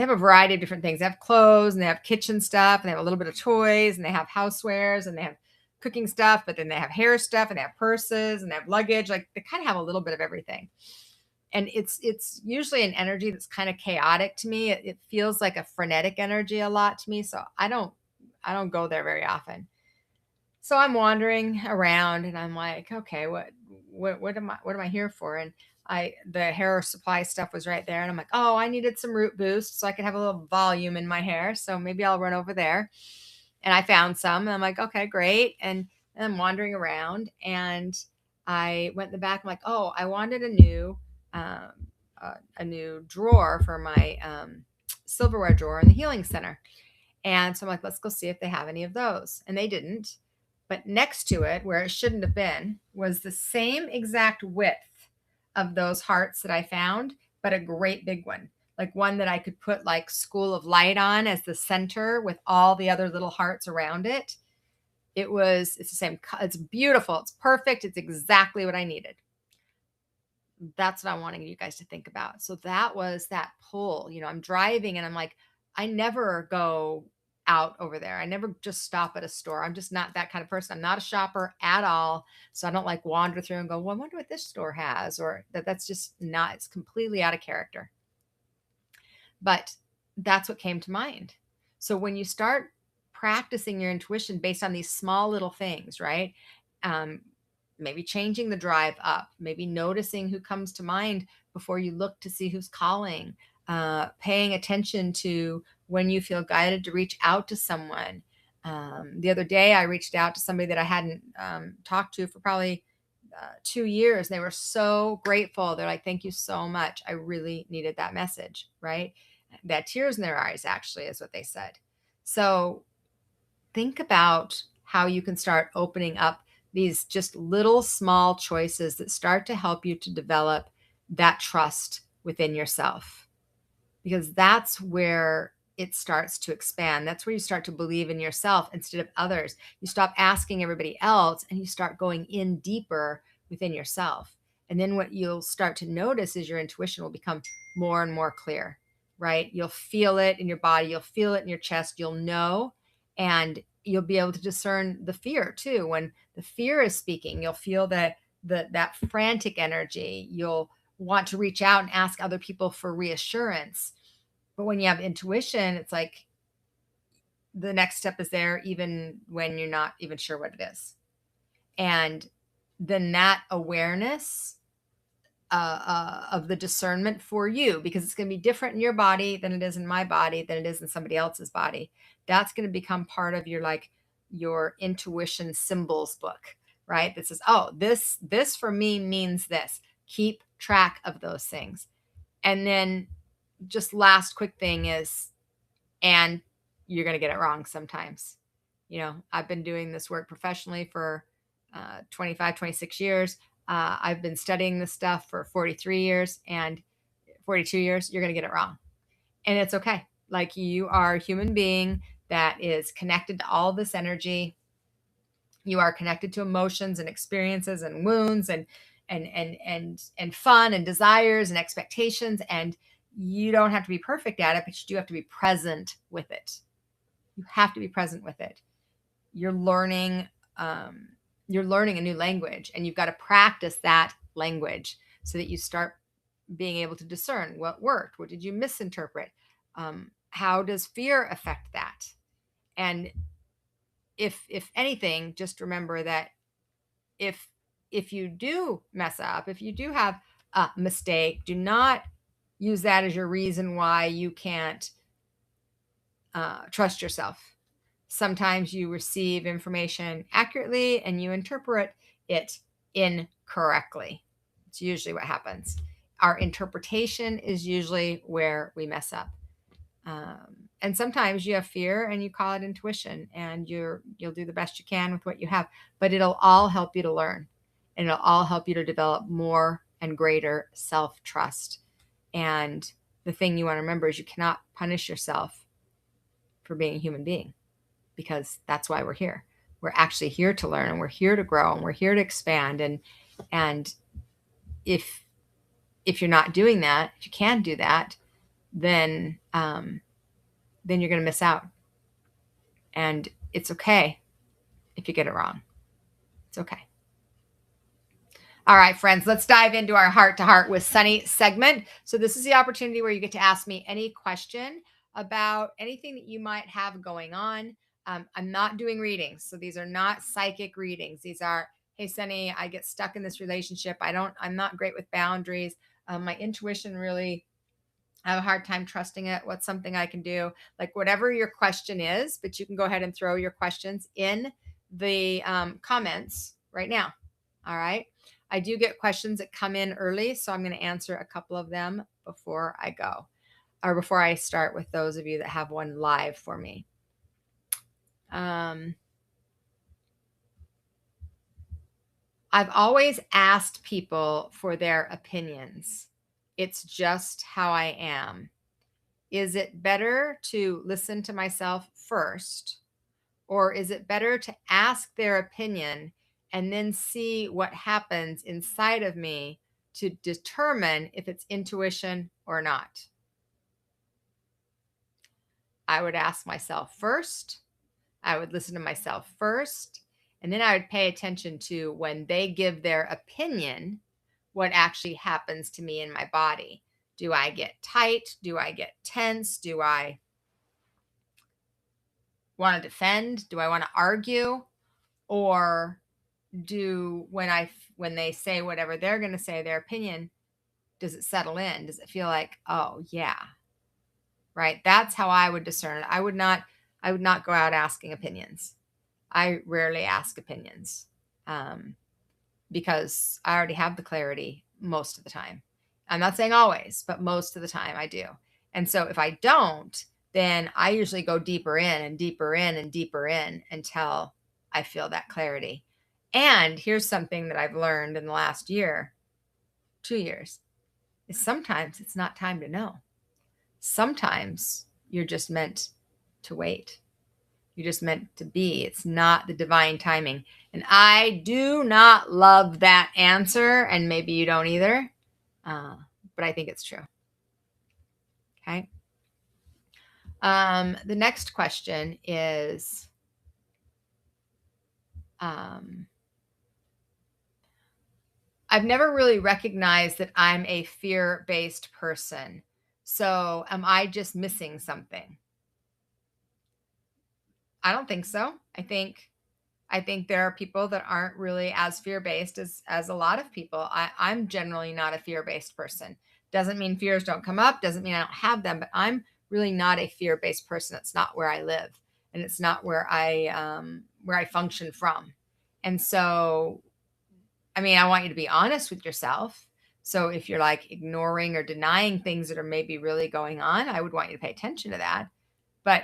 have a variety of different things. They have clothes, and they have kitchen stuff, and they have a little bit of toys, and they have housewares, and they have cooking stuff, but then they have hair stuff, and they have purses, and they have luggage. Like they kind of have a little bit of everything. And it's usually an energy that's kind of chaotic to me. It feels like a frenetic energy a lot to me. So I don't go there very often. So I'm wandering around, and I'm like, okay, what am I here for? And the hair supply stuff was right there. And I'm like, oh, I needed some root boost so I could have a little volume in my hair. So maybe I'll run over there. And I found some, and I'm like, okay, great. And I'm wandering around, and I went in the back. I'm like, oh, I wanted a new drawer for my silverware drawer in the healing center. And so I'm like, let's go see if they have any of those. And they didn't. But next to it, where it shouldn't have been, was the same exact width of those hearts that I found, but a great big one. Like one that I could put like School of Light on as the center with all the other little hearts around it. It's the same. It's beautiful. It's perfect. It's exactly what I needed. That's what I'm wanting you guys to think about. So that was that pull. I'm driving, and I'm like, I never go out over there. I never just stop at a store. I'm just not that kind of person. I'm not a shopper at all. So I don't like wander through and go, well, I wonder what this store has, or that's just not, it's completely out of character. But that's what came to mind. So when you start practicing your intuition based on these small little things, right? Maybe changing the drive up, maybe noticing who comes to mind before you look to see who's calling, paying attention to when you feel guided to reach out to someone. The other day, I reached out to somebody that I hadn't talked to for probably 2 years. They were so grateful. They're like, thank you so much. I really needed that message, right? They had tears in their eyes, actually, is what they said. So think about how you can start opening up these just little small choices that start to help you to develop that trust within yourself, because that's where it starts to expand. That's where you start to believe in yourself instead of others. You stop asking everybody else, and you start going in deeper within yourself. And then what you'll start to notice is your intuition will become more and more clear, right? You'll feel it in your body. You'll feel it in your chest. You'll know, and you'll be able to discern the fear too. When the fear is speaking, you'll feel that frantic energy. You'll want to reach out and ask other people for reassurance. But when you have intuition, it's like the next step is there, even when you're not even sure what it is. And then that awareness of the discernment for you, because it's going to be different in your body than it is in my body, than it is in somebody else's body. That's going to become part of your intuition symbols book, right? That says, oh, this for me means this. Keep track of those things. And then just last quick thing is, and you're going to get it wrong sometimes. I've been doing this work professionally for 25, 26 years. I've been studying this stuff for 43 years and 42 years. You're going to get it wrong. And it's okay. Like, you are a human being that is connected to all this energy. You are connected to emotions and experiences and wounds and fun and desires and expectations. And you don't have to be perfect at it, but you do have to be present with it. You have to be present with it. You're learning a new language, and you've got to practice that language so that you start being able to discern what worked. What did you misinterpret? How does fear affect that? And if anything, just remember that if you do mess up, if you do have a mistake, do not use that as your reason why you can't trust yourself. Sometimes you receive information accurately and you interpret it incorrectly. It's usually what happens. Our interpretation is usually where we mess up. And sometimes you have fear and you call it intuition, and you'll do the best you can with what you have, but it'll all help you to learn, and it'll all help you to develop more and greater self-trust. And the thing you want to remember is you cannot punish yourself for being a human being, because that's why we're here. We're actually here to learn, and we're here to grow, and we're here to expand. And if you're not doing that, if you can't do that, then you're going to miss out. And it's okay if you get it wrong. It's okay. All right, friends, let's dive into our Heart to Heart with Sunny segment. So this is the opportunity where you get to ask me any question about anything that you might have going on. I'm not doing readings. So these are not psychic readings. These are, hey, Sunny, I get stuck in this relationship. I'm not great with boundaries. My intuition really, I have a hard time trusting it. What's something I can do? Like, whatever your question is, but you can go ahead and throw your questions in the comments right now. All right. I do get questions that come in early, so I'm going to answer a couple of them before I go, or before I start with those of you that have one live for me. I've always asked people for their opinions. It's just how I am. Is it better to listen to myself first, or is it better to ask their opinion and then see what happens inside of me to determine if it's intuition or not? I would ask myself first. I would listen to myself first. And then I would pay attention to, when they give their opinion, what actually happens to me in my body. Do I get tight? Do I get tense? Do I want to defend? Do I want to argue? Or when they say whatever they're going to say, their opinion, does it settle in? Does it feel like, oh yeah, right? That's how I would discern it. I would not go out asking opinions. I rarely ask opinions because I already have the clarity most of the time. I'm not saying always, but most of the time I do. And so if I don't, then I usually go deeper in and deeper in and deeper in until I feel that clarity. And here's something that I've learned in the last year, 2 years, is sometimes it's not time to know. Sometimes you're just meant to wait. You're just meant to be. It's not the divine timing. And I do not love that answer, and maybe you don't either, but I think it's true. Okay. The next question is, I've never really recognized that I'm a fear-based person. So am I just missing something? I don't think so. I think there are people that aren't really as fear-based as a lot of people. I'm generally not a fear-based person. Doesn't mean fears don't come up, doesn't mean I don't have them, but I'm really not a fear-based person. It's not where I live, and it's not where I function from. And so, I mean, I want you to be honest with yourself. So if you're like ignoring or denying things that are maybe really going on, I would want you to pay attention to that. But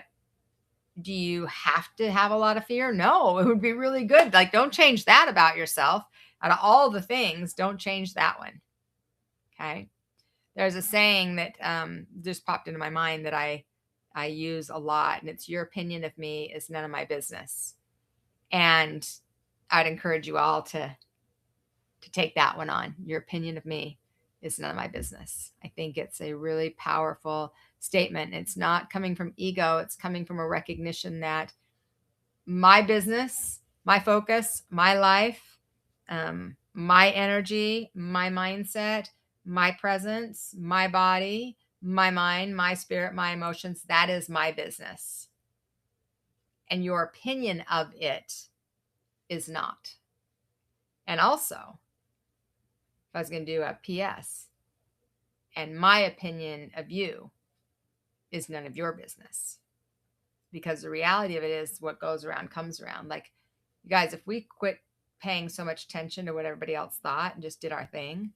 do you have to have a lot of fear? No, it would be really good. Like, don't change that about yourself. Out of all the things, don't change that one. Okay. There's a saying that just popped into my mind that I use a lot, and it's, your opinion of me is none of my business. And I'd encourage you all to take that one on. Your opinion of me is none of my business. I think it's a really powerful statement. It's not coming from ego. It's coming from a recognition that my business, my focus, my life, my energy, my mindset, my presence, my body, my mind, my spirit, my emotions, that is my business. And your opinion of it is not. And also, if I was going to do a PS, and my opinion of you is none of your business, because the reality of it is what goes around comes around. Like, you guys, if we quit paying so much attention to what everybody else thought and just did our thing,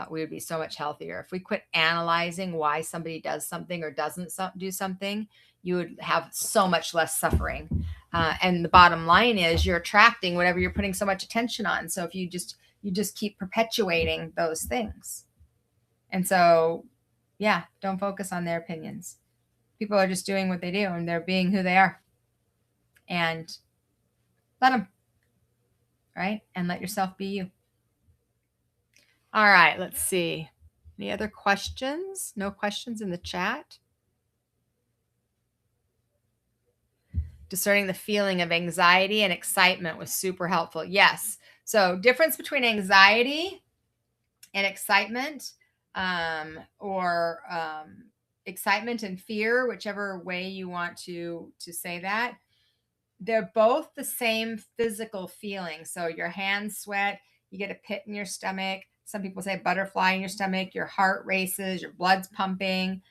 we would be so much healthier. If we quit analyzing why somebody does something or doesn't do something, you would have so much less suffering. And the bottom line is, you're attracting whatever you're putting so much attention on. So if you just keep perpetuating those things. And so, yeah, don't focus on their opinions. People are just doing what they do, and they're being who they are. And let them, right? And let yourself be you. All right, let's see. Any other questions? No questions in the chat? Discerning the feeling of anxiety and excitement was super helpful. Yes. So difference between anxiety and excitement, or excitement and fear, whichever way you want to say that. They're both the same physical feeling. So your hands sweat, you get a pit in your stomach. Some people say butterfly in your stomach, your heart races, your blood's pumping.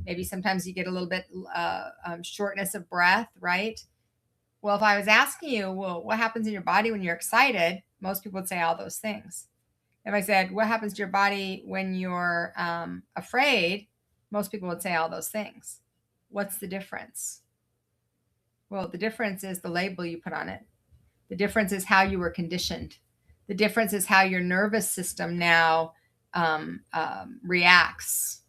Maybe sometimes you get a little bit shortness of breath, right? Well, if I was asking you, well, what happens in your body when you're excited? Most people would say all those things. If I said, what happens to your body when you're afraid? Most people would say all those things. What's the difference? Well, the difference is the label you put on it. The difference is how you were conditioned. The difference is how your nervous system now reacts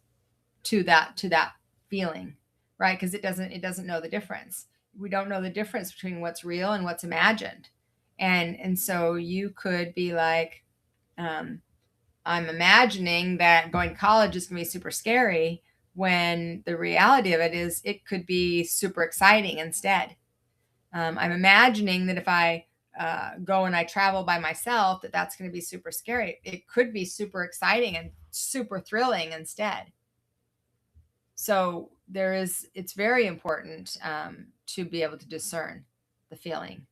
to that feeling, right? Because it doesn't know the difference. We don't know the difference between what's real and what's imagined. And so you could be like, I'm imagining that going to college is going to be super scary, when the reality of it is it could be super exciting instead. I'm imagining that if I go and I travel by myself, that's going to be super scary. It could be super exciting and super thrilling instead. So it's very important to be able to discern the feeling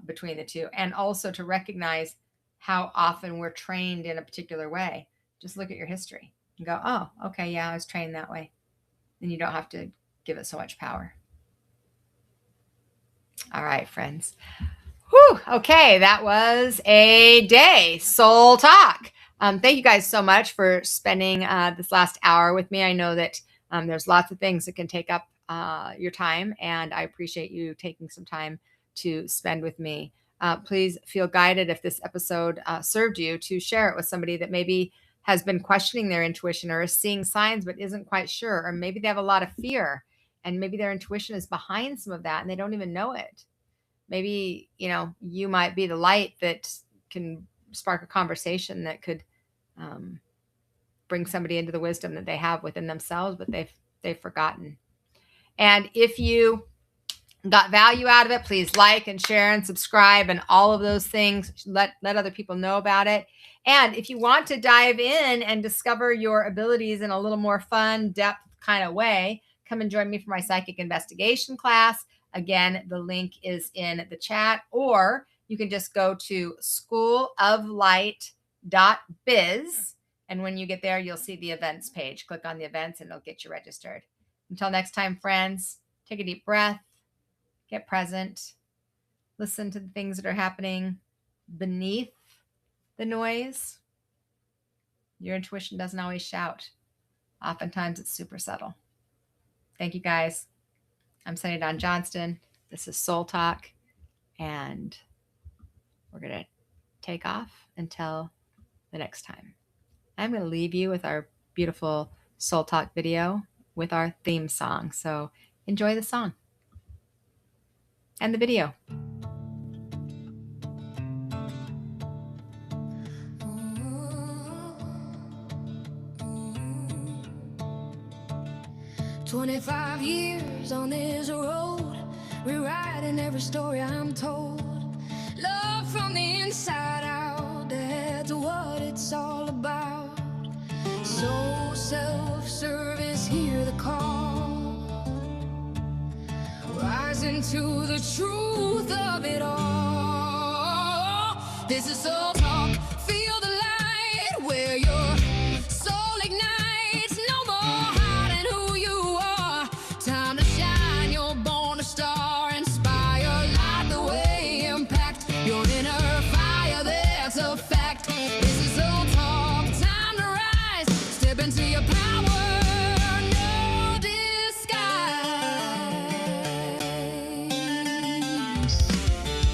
between the two, and also to recognize how often we're trained in a particular way. Just look at your history and go, oh, okay, yeah, I was trained that way. Then you don't have to give it so much power. All right, friends. Whew, okay, that was a day. Soul Talk. Thank you guys so much for spending this last hour with me. I know that there's lots of things that can take up your time, and I appreciate you taking some time to spend with me. Please feel guided, if this episode served you, to share it with somebody that maybe has been questioning their intuition or is seeing signs but isn't quite sure, or maybe they have a lot of fear And maybe their intuition is behind some of that and they don't even know it. Maybe, you might be the light that can spark a conversation that could bring somebody into the wisdom that they have within themselves, but they've forgotten. And if you got value out of it, please like and share and subscribe and all of those things. Let other people know about it. And if you want to dive in and discover your abilities in a little more fun, depth kind of way, come and join me for my psychic investigation class. Again, the link is in the chat, or you can just go to schooloflight.biz. And when you get there, you'll see the events page. Click on the events and it'll get you registered. Until next time, friends, take a deep breath, get present, listen to the things that are happening beneath the noise. Your intuition doesn't always shout. Oftentimes it's super subtle. Thank you, guys. I'm Sunny Dawn Johnston. This is Soul Talk, and we're going to take off until the next time. I'm going to leave you with our beautiful Soul Talk video with our theme song. So enjoy the song and the video. "25 years on this road, rewriting every story I'm told. Love from the inside out, that's what it's all about. So self-service, hear the call. Rise into the truth of it all. This is Soul Talk, feel the light where your soul ignites. No more hiding who you are. Time to shine, you're born a star. Inspire, light the way, impact your inner fire, that's a fact. This is Soul Talk, time to rise, step into your power, no disguise.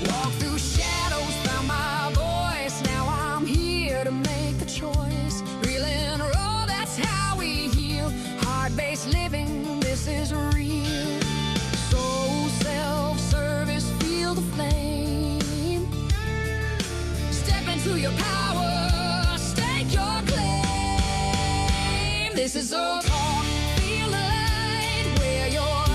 Walk through shadows, found my voice, now I'm here to make the choice. Real and raw, that's how we heal. Heart-based living, this is real. Soul self-service, feel the flame. Step into your power, stake your claim. This is Soul Talk, feel the light where your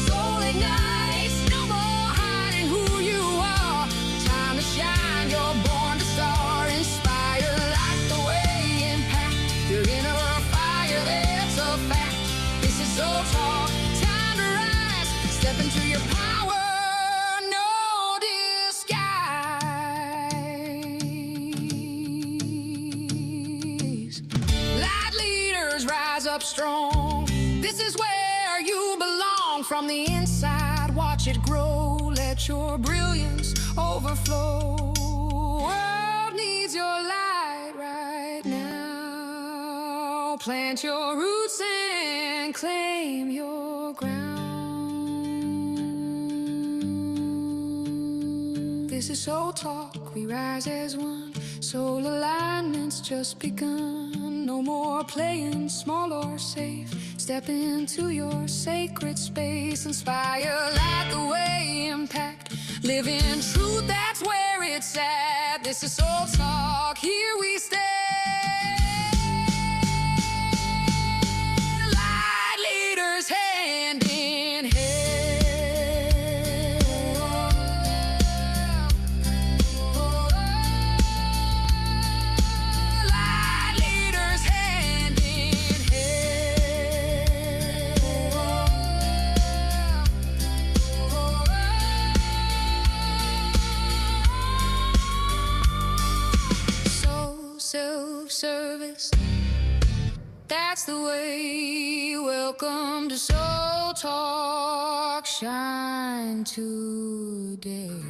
soul ignites. No more hiding who you are. Time to shine, you're born to star. Inspire, light the way, impact your inner fire, that's a fact. This is Soul Talk, time to rise, step into your power, no disguise. Light leaders rise up strong. This is where you belong. From the inside, watch it grow. Let your brilliance overflow. World needs your light right now. Plant your roots and claim your ground. This is Soul Talk, we rise as one. Soul alignment's just begun. No more playing small or safe. Step into your sacred space. Inspire, light the way, impact. Live in truth, that's where it's at. This is Soul Talk, here we stay. Light leaders hand in hand. Light leaders hand in hand. Soul self-service, that's the way. Welcome to Soul Talk, shine today.